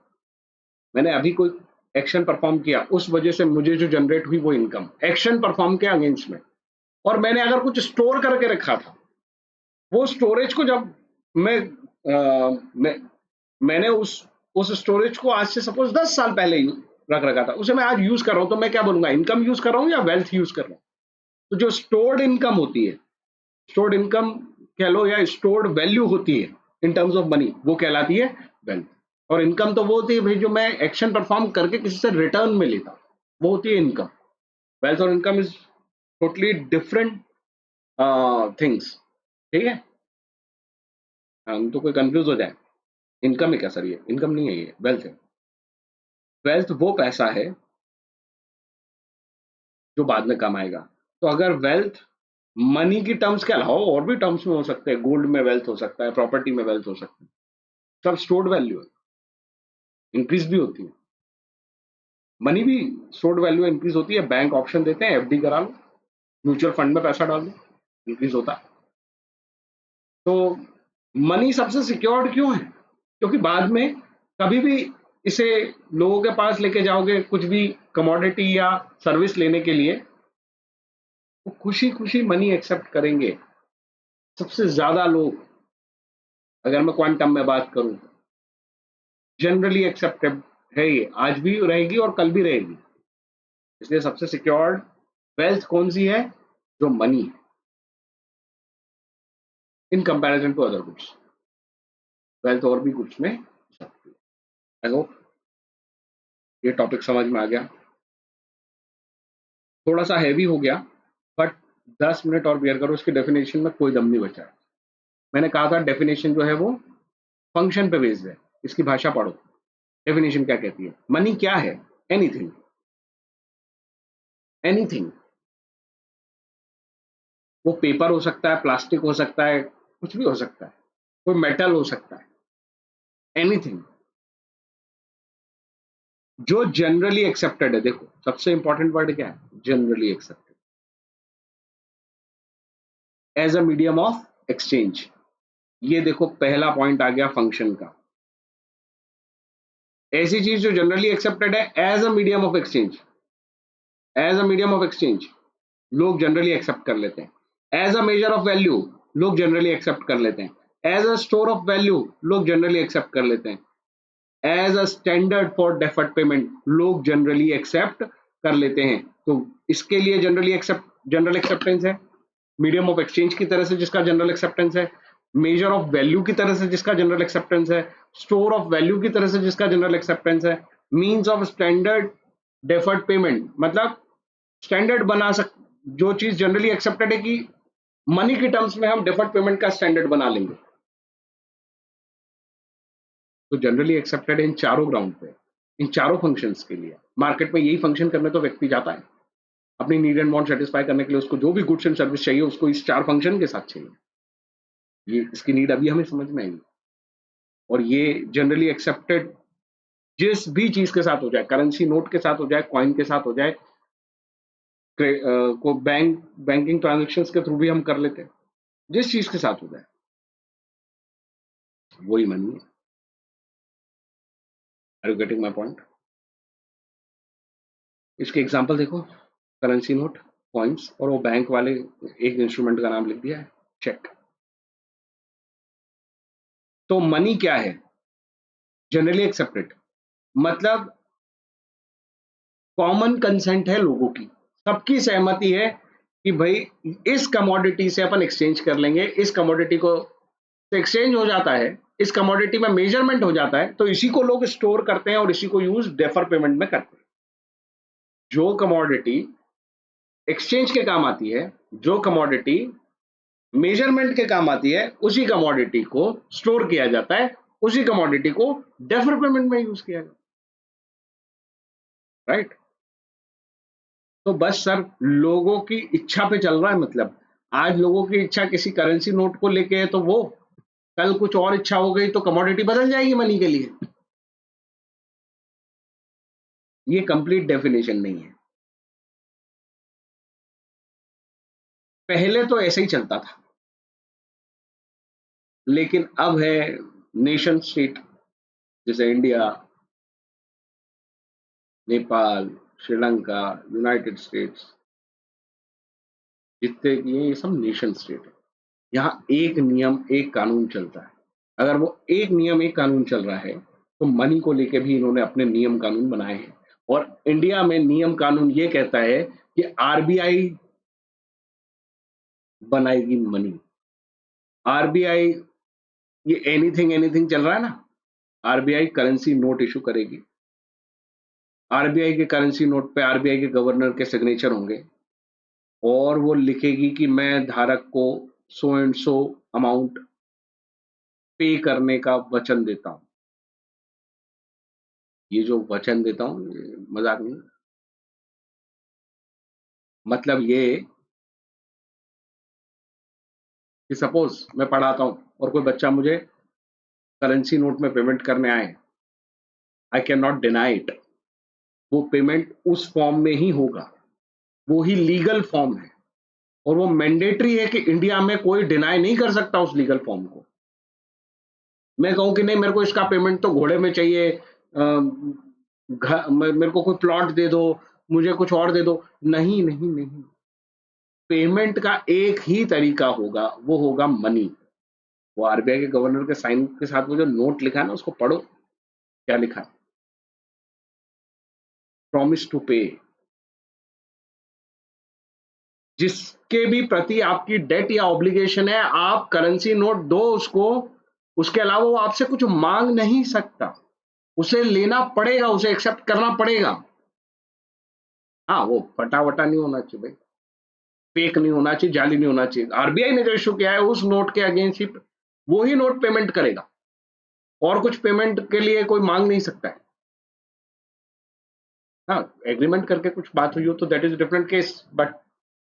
मैंने अभी कोई एक्शन परफॉर्म किया, उस वजह से मुझे जो जनरेट हुई वो इनकम, एक्शन परफॉर्म किया अगेंस्ट में। और मैंने अगर कुछ स्टोर करके रखा था, वो स्टोरेज को जब मैं मैंने उस स्टोरेज को आज से सपोज 10 साल पहले रख रखा था, उसे मैं आज यूज कर रहा हूं, तो मैं क्या बोलूंगा? इनकम यूज कर रहा हूं या वेल्थ यूज कर रहा हूं? तो जो स्टोर्ड इनकम होती है, स्टोर्ड इनकम कह लो या स्टोर्ड वैल्यू होती है इन टर्म्स ऑफ मनी, वो कहलाती है वेल्थ। और इनकम तो वो होती है भाई जो मैं एक्शन परफॉर्म करके किसी से रिटर्न में लेता, वो होती है इनकम। वेल्थ और income is totally different things. ठीक है, हम तो कोई कंफ्यूज हो जाए, इनकम है क्या सर? ये इनकम नहीं है, ये वेल्थ है। वेल्थ वो पैसा है जो बाद में कम आएगा। तो अगर वेल्थ मनी की टर्म्स के अलावा और भी टर्म्स में हो सकते हैं, गोल्ड में वेल्थ हो सकता है, प्रॉपर्टी में वेल्थ हो सकता है, सब स्टोर्ड वैल्यू है, इंक्रीज भी होती है। मनी भी स्टोर्ड वैल्यू इंक्रीज होती है, बैंक ऑप्शन देते हैं, एफडी करा लो, म्यूचुअल फंड में पैसा डाल दो, इंक्रीज होता है। तो मनी सबसे सिक्योर्ड क्यों है? क्योंकि बाद में कभी भी इसे लोगों के पास लेके जाओगे कुछ भी कमोडिटी या सर्विस लेने के लिए, वो खुशी खुशी मनी एक्सेप्ट करेंगे। सबसे ज्यादा लोग, अगर मैं क्वांटम में बात करूं, जनरली एक्सेप्टेड है, ये आज भी रहेगी और कल भी रहेगी। इसलिए सबसे सिक्योर्ड वेल्थ कौन सी है? जो मनी है in comparison to other goods. Wealth और भी गुड्स में सकती है। आई होप ये टॉपिक समझ में आ गया। थोड़ा सा हैवी हो गया, बट 10 मिनट और बियर करो, इसकी डेफिनेशन में कोई दम नहीं बचा है। मैंने कहा था डेफिनेशन जो है वो फंक्शन पे बेस्ड है, इसकी भाषा पढ़ो। डेफिनेशन क्या कहती है? मनी क्या है? Anything, anything. वो पेपर हो सकता है, प्लास्टिक हो सकता है, कुछ भी हो सकता है, कोई मेटल हो सकता है, एनीथिंग जो जनरली एक्सेप्टेड है। देखो सबसे इंपॉर्टेंट वर्ड क्या है? Generally accepted as a medium of exchange. ये देखो पहला पॉइंट आ गया फंक्शन का। ऐसी चीज जो जनरली एक्सेप्टेड है as a medium of exchange, as a medium of exchange लोग जनरली एक्सेप्ट कर लेते हैं। As a measure of value लोग जनरली एक्सेप्ट कर लेते हैं। As a store of value लोग जनरली एक्सेप्ट कर लेते हैं। As a standard for deferred payment लोग जनरली एक्सेप्ट कर लेते हैं। तो इसके लिए जनरली एक्सेप्ट, जनरल एक्सेप्टेंस है। मीडियम ऑफ एक्सचेंज की तरह से जिसका जनरल एक्सेप्टेंस है, मेजर ऑफ वैल्यू की तरह से जिसका जनरल एक्सेप्टेंस है, स्टोर ऑफ वैल्यू की तरह से जिसका जनरल एक्सेप्टेंस है, means of standard deferred payment मतलब स्टैंडर्ड बना सक, जो चीज जनरली एक्सेप्टेड है कि मनी के टर्म्स में हम डेफर्ड पेमेंट का स्टैंडर्ड बना लेंगे। तो जनरली एक्सेप्टेड इन चारों ग्राउंड पे, इन चारों फंक्शंस के लिए। मार्केट में यही फंक्शन करने तो व्यक्ति जाता है, अपनी नीड एंड वांट सेटिस्फाई करने के लिए उसको जो भी गुड्स एंड सर्विस चाहिए उसको इस चार फंक्शन के साथ चाहिए। ये इसकी नीड अभी हमें समझ में आई। और ये जनरली एक्सेप्टेड जिस भी चीज के साथ हो जाए, करेंसी नोट के साथ हो जाए, कॉइन के साथ हो जाए, को बैंकिंग ट्रांजेक्शन्स के थ्रू भी हम कर लेते हैं, जिस चीज के साथ हो जाए वही मनी है। Are you getting my point? इसके एग्जाम्पल देखो, करेंसी नोट, कॉइन्स, और वो बैंक वाले एक इंस्ट्रूमेंट का नाम लिख दिया है, चेक। तो मनी क्या है? जनरली एक्सेप्टेड मतलब कॉमन कंसेंट है लोगों की, सबकी सहमति है कि भाई इस कमोडिटी से अपन एक्सचेंज कर लेंगे, इस कमोडिटी को एक्सचेंज हो जाता है, इस कमोडिटी में मेजरमेंट हो जाता है, तो इसी को लोग स्टोर करते हैं और इसी को यूज डेफर पेमेंट में करते हैं। जो कमोडिटी एक्सचेंज के काम आती है, जो कमोडिटी मेजरमेंट के काम आती है, उसी कमोडिटी को स्टोर किया जाता है, उसी कमोडिटी को डेफर पेमेंट में यूज किया जाता है। राइट? तो बस सर लोगों की इच्छा पे चल रहा है। मतलब आज लोगों की इच्छा किसी करेंसी नोट को लेके है, तो वो कल कुछ और इच्छा हो गई तो कमोडिटी बदल जाएगी मनी के लिए। ये कंप्लीट डेफिनेशन नहीं है। पहले तो ऐसे ही चलता था, लेकिन अब है नेशन स्टेट, जैसे India, Nepal, Sri Lanka, United states, जितने भी हैं ये सब नेशन स्टेट है। यहाँ एक नियम एक कानून चलता है। अगर वो एक नियम एक कानून चल रहा है तो मनी को लेके भी इन्होंने अपने नियम कानून बनाए हैं। और इंडिया में नियम कानून ये कहता है कि आरबीआई बनाएगी मनी। आरबीआई, ये एनीथिंग एनीथिंग चल रहा है ना, आरबीआई करेंसी नोट इशू करेगी। आरबीआई के करेंसी नोट पे आरबीआई के गवर्नर के सिग्नेचर होंगे और वो लिखेगी कि मैं धारक को सो एंड सो अमाउंट पे करने का वचन देता हूं। ये जो वचन देता हूं ये मजाक नहीं, मतलब ये कि सपोज मैं पढ़ाता हूं और कोई बच्चा मुझे करेंसी नोट में पेमेंट करने आए, I can not deny it. वो पेमेंट उस फॉर्म में ही होगा, वो ही लीगल फॉर्म है और वो मैंडेटरी है कि इंडिया में कोई डिनाई नहीं कर सकता उस लीगल फॉर्म को। मैं कहूं कि नहीं मेरे को इसका पेमेंट तो घोड़े में चाहिए, मेरे को कोई प्लॉट दे दो, मुझे कुछ और दे दो, नहीं नहीं नहीं। पेमेंट का एक ही तरीका होगा, वो होगा मनी। वो आरबीआई के गवर्नर के साइन के साथ वो जो नोट लिखा है ना, उसको पढ़ो, क्या लिखा है? प्रॉमिस टू पे। जिसके भी प्रति आपकी डेट या ऑब्लिगेशन है, आप करेंसी नोट दो उसको, उसके अलावा वो आपसे कुछ मांग नहीं सकता, उसे लेना पड़ेगा, उसे एक्सेप्ट करना पड़ेगा। हाँ, वो फटा वटा नहीं होना चाहिए भाई, फेक नहीं होना चाहिए, जाली नहीं होना चाहिए। आरबीआई ने जो इशू किया है उस नोट के अगेंस्ट ही वो ही नोट पेमेंट करेगा, और कुछ पेमेंट के लिए कोई मांग नहीं सकता है। हाँ, एग्रीमेंट करके कुछ बात हुई हो तो that is different case, but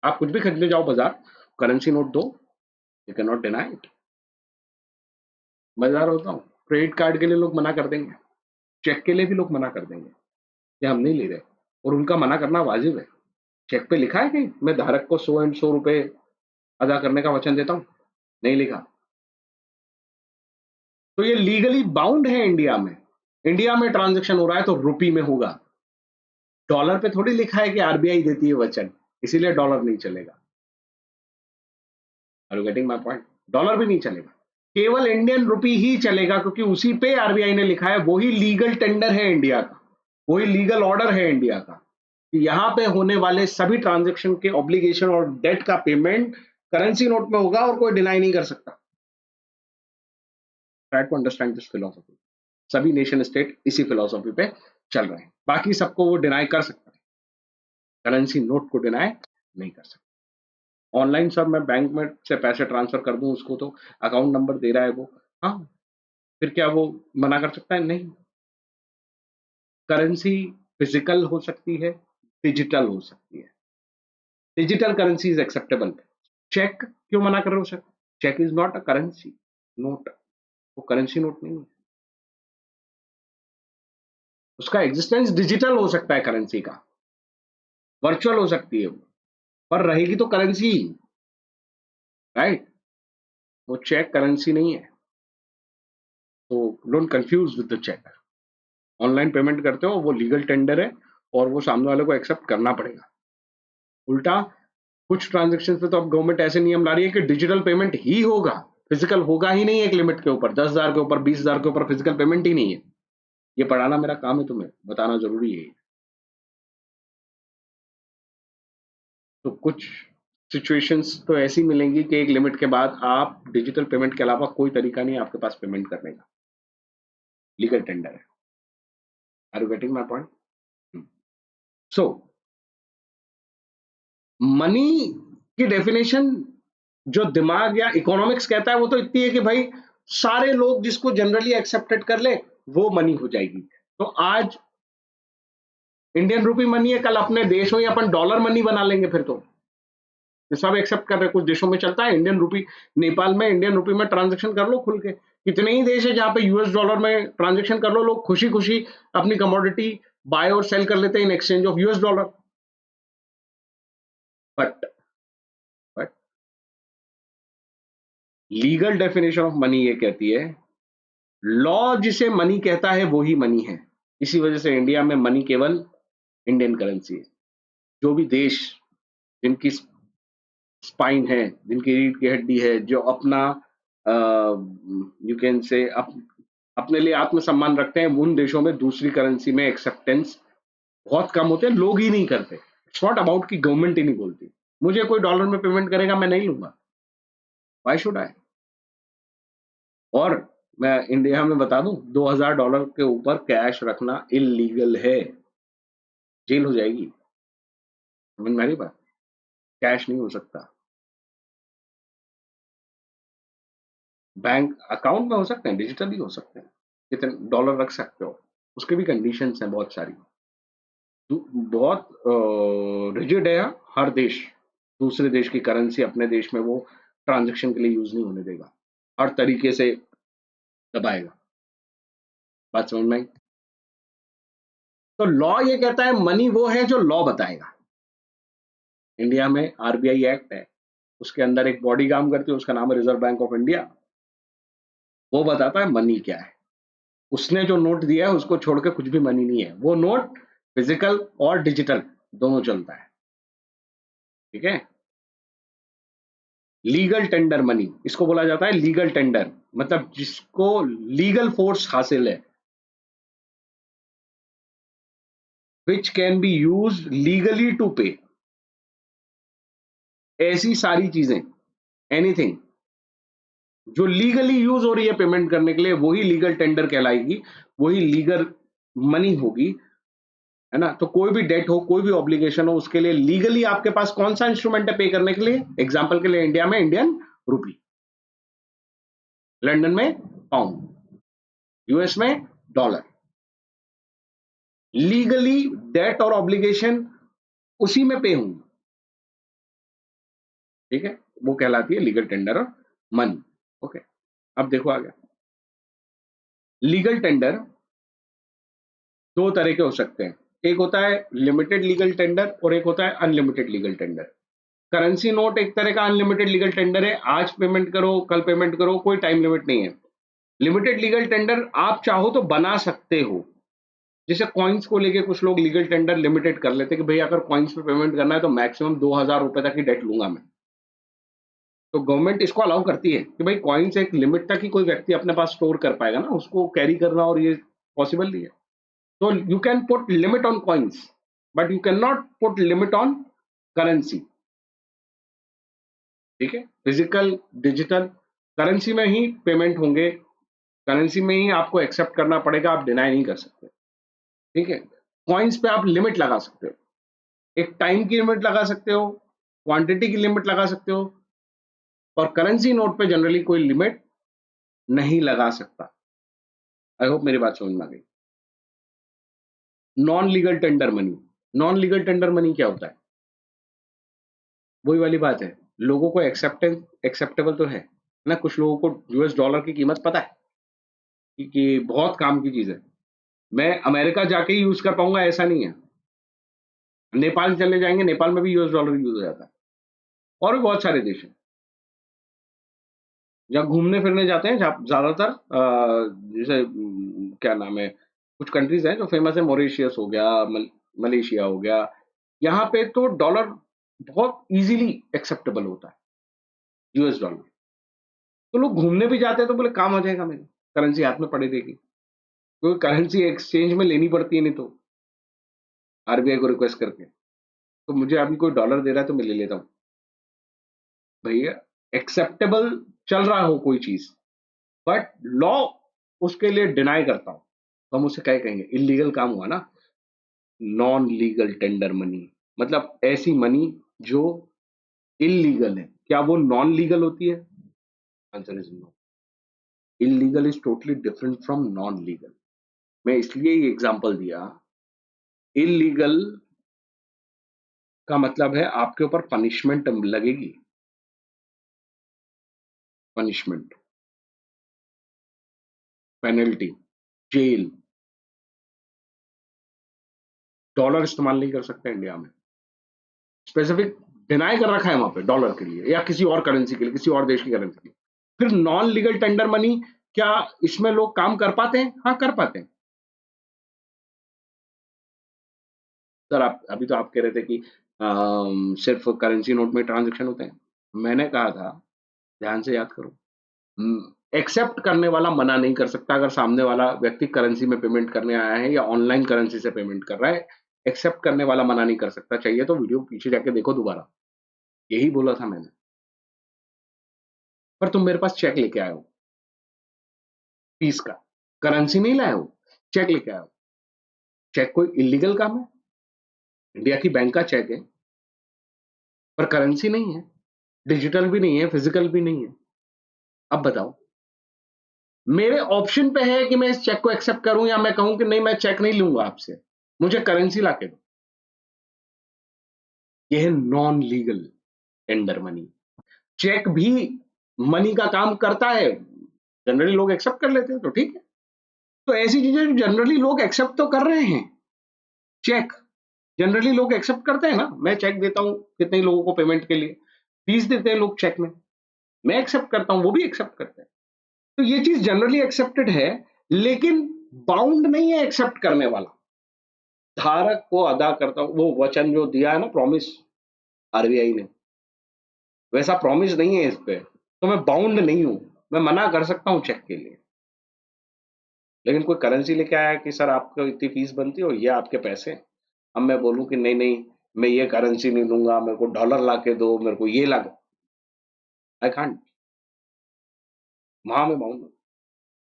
आप कुछ भी खरीदने जाओ बाजार, करेंसी नोट दो, you can not deny it. मजेदार होता हूँ, क्रेडिट कार्ड के लिए लोग मना कर देंगे, चेक के लिए भी लोग मना कर देंगे कि हम नहीं ले रहे, और उनका मना करना वाजिब है। चेक पे लिखा है कहीं मैं धारक को 100 एंड 100 रुपए अदा करने का वचन देता हूँ? नहीं लिखा। तो ये लीगली बाउंड है इंडिया में। इंडिया में ट्रांजेक्शन हो रहा है तो रुपी में होगा। डॉलर पे थोड़ी लिखा है कि आरबीआई देती है वचन, इसीलिए डॉलर नहीं चलेगा। Are you getting my point? Dollar भी नहीं चलेगा, केवल इंडियन रुपी ही चलेगा, क्योंकि उसी पे आरबीआई ने लिखा है, वही लीगल टेंडर है इंडिया का, वही लीगल ऑर्डर है इंडिया का कि यहाँ पे होने वाले सभी ट्रांजेक्शन के ऑब्लिगेशन और डेट का पेमेंट करेंसी नोट में होगा और कोई डिनाई नहीं कर सकता। Try to understand this philosophy. सभी नेशन स्टेट इसी फिलोसफी पे चल रहे हैं, बाकी सबको वो डिनाई कर सकता है, करेंसी नोट को डिनाई नहीं कर सकता। ऑनलाइन सर मैं बैंक में से पैसे ट्रांसफर कर दूं उसको, तो अकाउंट नंबर दे रहा है वो, हाँ, फिर क्या वो मना कर सकता है? नहीं। करेंसी फिजिकल हो सकती है, डिजिटल हो सकती है। Digital currency is acceptable. Cheque क्यों मना कर रहे हो sir? Cheque is not a currency note, वो करेंसी नोट नहीं है। उसका एग्जिस्टेंस डिजिटल हो सकता है, करेंसी का वर्चुअल हो सकती है वो, पर रहेगी तो करेंसी, राइट? वो चेक करेंसी नहीं है, तो don't confuse with the cheque. Online payment करते हो वो लीगल टेंडर है, और वो सामने वाले को एक्सेप्ट करना पड़ेगा। उल्टा कुछ ट्रांजेक्शन पे तो अब गवर्नमेंट ऐसे नियम ला रही है कि डिजिटल पेमेंट ही होगा, फिजिकल होगा ही नहीं। एक लिमिट के ऊपर 10,000 के ऊपर 20,000 के ऊपर फिजिकल पेमेंट ही नहीं है। ये पढ़ाना मेरा काम है, तुम्हें बताना जरूरी है। तो कुछ सिचुएशंस तो ऐसी मिलेंगी कि एक लिमिट के बाद आप डिजिटल पेमेंट के अलावा कोई तरीका नहीं है आपके पास पेमेंट करने का, लीगल टेंडर है। Are you getting my point? So money की डेफिनेशन जो दिमाग या इकोनॉमिक्स कहता है वो तो इतनी है कि भाई सारे लोग जिसको जनरली एक्सेप्टेड कर ले वो मनी हो जाएगी। तो आज इंडियन रुपी मनी है, कल अपने देश में अपन डॉलर मनी बना लेंगे, फिर तो ये सब एक्सेप्ट कर रहे हैं। कुछ देशों में चलता है इंडियन रुपी, नेपाल में इंडियन रुपी में ट्रांजेक्शन कर लो खुल के। कितने ही देश है जहां पे यूएस डॉलर में ट्रांजेक्शन कर लो, लोग खुशी खुशी अपनी कमोडिटी बाय और सेल कर लेते हैं in exchange of US dollar. But but legal definition of money ये कहती है, लॉ जिसे मनी कहता है वो ही मनी है। इसी वजह से इंडिया में मनी केवल इंडियन करेंसी है। जो भी देश जिनकी स्पाइन है, जिनकी रीढ़ की हड्डी है, जो अपना यू कैन से अपने लिए आत्मसम्मान रखते हैं, उन देशों में दूसरी करेंसी में एक्सेप्टेंस बहुत कम होते हैं, लोग ही नहीं करते। इट्स नॉट अबाउट कि गवर्नमेंट ही नहीं बोलती। मुझे कोई डॉलर में पेमेंट करेगा, मैं नहीं लूंगा, व्हाई शुड आई? और मैं इंडिया में बता दूं, $2,000 के ऊपर कैश रखना इलीगल है, जेल हो जाएगी। समझ में आ रही बात? कैश नहीं हो सकता। बैंक अकाउंट में हो सकते हैं, डिजिटली हो सकते हैं, कितने डॉलर रख सकते हो, उसके भी कंडीशंस हैं बहुत सारी। बहुत रिजिड है। हर देश दूसरे देश की करेंसी अपने देश में वो ट्रांजेक्शन के लिए यूज नहीं होने देगा, हर तरीके से दबाएगा। बात समझ में आई? तो लॉ ये कहता है मनी वो है जो लॉ बताएगा। इंडिया में आरबीआई एक्ट है, उसके अंदर एक बॉडी काम करती है, उसका नाम है रिजर्व बैंक ऑफ इंडिया। वो बताता है मनी क्या है। उसने जो नोट दिया है उसको छोड़ के कुछ भी मनी नहीं है। वो नोट फिजिकल और डिजिटल दोनों चलता है, ठीक है? लीगल टेंडर मनी इसको बोला जाता है, लीगल टेंडर मतलब जिसको लीगल फोर्स हासिल है, which can be use legally to pay. ऐसी सारी चीजें, एनीथिंग जो लीगली यूज हो रही है पेमेंट करने के लिए, वही लीगल टेंडर कहलाएगी, वही लीगल मनी होगी, है ना? तो कोई भी डेट हो, कोई भी ऑब्लिगेशन हो, उसके लिए लीगली आपके पास कौन सा इंस्ट्रूमेंट है पे करने के लिए? एग्जाम्पल के लिए इंडिया में इंडियन रूपी, लंदन में पाउंड, यूएस में डॉलर। लीगली डेट और ऑब्लिगेशन उसी में पे होंगी, ठीक है? वो कहलाती है लीगल टेंडर और मनी। ओके, अब देखो आगे। लीगल टेंडर दो तरह के हो सकते हैं, एक होता है लिमिटेड लीगल टेंडर और एक होता है unlimited legal tender. Currency note एक तरह का अनलिमिटेड लीगल टेंडर है, आज पेमेंट करो, कल पेमेंट करो, कोई टाइम लिमिट नहीं है। लिमिटेड लीगल टेंडर आप चाहो तो बना सकते हो, जैसे कॉइन्स को लेके कुछ लोग लीगल टेंडर लिमिटेड कर लेते हैं कि भाई अगर कॉइन्स पे पेमेंट करना है तो मैक्सिमम 2000 रुपए तक ही डेट लूंगा मैं। तो गवर्नमेंट इसको अलाउ करती है कि भाई कॉइन्स एक लिमिट तक ही कोई व्यक्ति अपने पास स्टोर कर पाएगा ना, उसको कैरी करना, और ये पॉसिबल नहीं है। तो you can put limit on coins, but you can not put limit on currency, ठीक है? फिजिकल, डिजिटल, करेंसी में ही पेमेंट होंगे, करेंसी में ही आपको एक्सेप्ट करना पड़ेगा, आप डिनाई नहीं कर सकते, ठीक है? कॉइन्स पे आप लिमिट लगा सकते हो, एक टाइम की लिमिट लगा सकते हो, क्वांटिटी की लिमिट लगा सकते हो, और करेंसी नोट पे जनरली कोई लिमिट नहीं लगा सकता। आई होप मेरी बात समझ में आ गई। Non legal tender money, non legal tender money क्या होता है? वही वाली बात है, लोगों को एक्सेप्टेबल तो है ना, कुछ लोगों को यूएस डॉलर की कीमत पता है कि बहुत काम की चीज है, मैं अमेरिका जाके ही यूज कर पाऊंगा ऐसा नहीं है। नेपाल चले जाएंगे, नेपाल में भी यूएस डॉलर यूज हो जाता है, और भी बहुत सारे देश हैं जहाँ घूमने फिरने जाते हैं, जहाँ ज्यादातर जैसे क्या नाम है, कुछ कंट्रीज हैं जो फेमस है, मॉरिशियस हो गया, मलेशिया हो गया, यहाँ पे तो डॉलर बहुत इजीली एक्सेप्टेबल होता है, यूएस डॉलर। तो लोग घूमने भी जाते हैं तो बोले काम आ जाएगा, मेरी करेंसी हाथ में पड़ी रहेगी, क्योंकि करेंसी एक्सचेंज में लेनी पड़ती है नहीं तो, आरबीआई को रिक्वेस्ट करके। तो मुझे अभी कोई डॉलर दे रहा है तो मैं ले लेता हूँ भैया, एक्सेप्टेबल चल रहा हो कोई चीज, बट लॉ उसके लिए डिनाई करता हूं, तो हम उसे क्या कहेंगे? इलीगल काम हुआ ना। नॉन लीगल टेंडर मनी मतलब ऐसी मनी जो इलीगल है। क्या वो नॉन लीगल होती है? Answer is no. Illegal is totally different from non legal. मैं इसलिए ये एग्जांपल दिया, इलीगल का मतलब है आपके ऊपर पनिशमेंट लगेगी, पनिशमेंट, पेनल्टी, जेल। डॉलर इस्तेमाल नहीं कर सकते इंडिया में, स्पेसिफिक डिनाई कर रखा है वहां पे डॉलर के लिए या किसी और करेंसी के लिए, किसी और देश की करेंसी के लिए। फिर नॉन लीगल टेंडर मनी, क्या इसमें लोग काम कर पाते हैं? हाँ, कर पाते हैं सर। आप अभी तो आप कह रहे थे कि सिर्फ करेंसी नोट में ट्रांजेक्शन होते हैं। मैंने कहा था, ध्यान से याद करो, एक्सेप्ट करने वाला मना नहीं कर सकता, अगर सामने वाला व्यक्ति करेंसी में पेमेंट करने आया है या ऑनलाइन करेंसी से पेमेंट कर रहा है, एक्सेप्ट करने वाला मना नहीं कर सकता। चाहिए तो वीडियो पीछे जाके देखो दोबारा, यही बोला था मैंने। पर तुम मेरे पास चेक लेके आए हो फीस का, करेंसी नहीं लाए हो, चेक लेके आए हो। चेक कोई इलीगल काम है? इंडिया की बैंक का चेक है, पर करेंसी नहीं है, डिजिटल भी नहीं है, फिजिकल भी नहीं है। अब बताओ, मेरे ऑप्शन पे है कि मैं इस चेक को एक्सेप्ट करूं या मैं कहूं कि नहीं, मैं चेक नहीं लूंगा आपसे, मुझे करेंसी ला के दो। यह है non legal tender money. Cheque भी मनी का काम करता है, जनरली लोग एक्सेप्ट कर लेते हैं, तो ठीक है। तो ऐसी चीजें जो जनरली लोग एक्सेप्ट तो कर रहे हैं, चेक जनरली लोग एक्सेप्ट करते हैं ना। मैं चेक देता हूं कितने ही लोगों को पेमेंट के लिए, फीस देते हैं लोग चेक में, मैं एक्सेप्ट करता हूं, वो भी एक्सेप्ट करते हैं। तो ये चीज जनरली एक्सेप्टेड है, लेकिन बाउंड नहीं है एक्सेप्ट करने वाला। धारक को अदा करता हूं, वो वचन जो दिया है ना, प्रॉमिस आरबीआई ने, वैसा प्रॉमिस नहीं है इस पे, तो मैं बाउंड नहीं हूं, मैं मना कर सकता हूं चेक के लिए। लेकिन कोई करेंसी लेके आया कि सर आपको इतनी फीस बनती है और ये आपके पैसे, अब मैं बोलूं कि नहीं नहीं, मैं ये करेंसी नहीं दूंगा, मेरे को डॉलर ला के दो, मेरे को ये ला दो, आई कांट, वहां मैं बाउंड हूँ।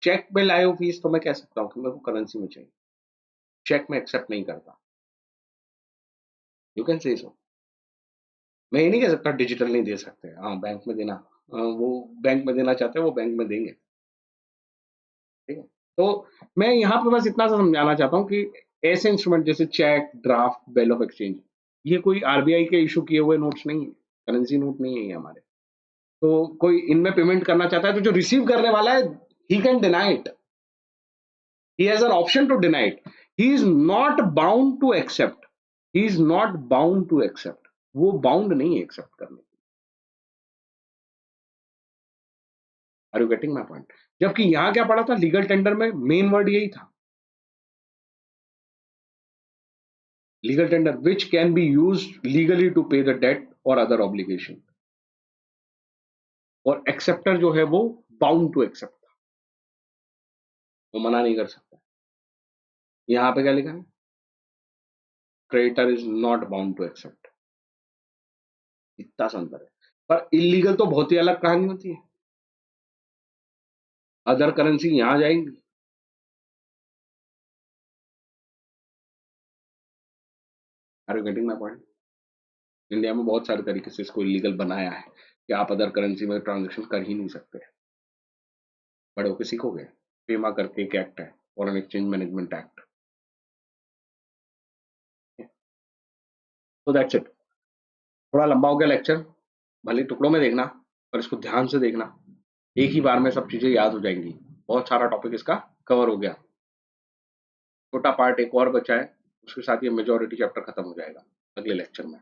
चेक पे लाए हो फीस तो मैं कह सकता हूँ कि मेरे को करेंसी में चाहिए, चेक में एक्सेप्ट नहीं करता, यू कैन से सो। मैं ये नहीं कह सकता डिजिटल नहीं दे सकते, हाँ बैंक में देना, वो बैंक में देना चाहते हैं वो बैंक में देंगे, ठीक है। तो मैं यहाँ पे बस इतना सा समझाना चाहता हूँ कि ऐसे इंस्ट्रूमेंट जैसे cheque, draft, bill of exchange, ये कोई आरबीआई के इशू किए हुए नोट्स नहीं है, करेंसी नोट नहीं है ये हमारे। तो कोई इनमें पेमेंट करना चाहता है तो जो रिसीव करने वाला है, he can deny it, he has an option to deny it, he is not bound to accept, he is not bound to accept, वो बाउंड नहीं है एक्सेप्ट करने। Are you getting my point? जबकि यहां क्या पड़ा था लीगल टेंडर में, मेन वर्ड यही था, legal tender which can be use legally to pay the debt और अदर ऑब्लिगेशन, और एक्सेप्टर जो है वो बाउंड टू एक्सेप्ट था, वो मना नहीं कर सकता। यहां पे क्या लिखा है, creditor is not bound to accept, इतना सा अंतर है। पर इलीगल तो बहुत ही अलग कहानी होती है, अदर करेंसी यहां जाएंगी। Are you getting my point? India में बहुत सारे तरीके से इसको इलीगल बनाया है कि आप अदर करेंसी में ट्रांजेक्शन कर ही नहीं सकते, बड़े होके सीखोगे। फेमा करके एक एक्ट है, फॉरेन एक्सचेंज मैनेजमेंट एक्ट, तो दैट्स इट। थोड़ा लंबा हो गया लेक्चर, भले टुकड़ों में देखना पर इसको ध्यान से देखना, एक ही बार में सब चीजें याद हो जाएंगी, बहुत सारा टॉपिक इसका कवर हो गया। छोटा पार्ट एक और बचा है, उसके साथ ये मेजोरिटी चैप्टर खत्म हो जाएगा अगले लेक्चर में।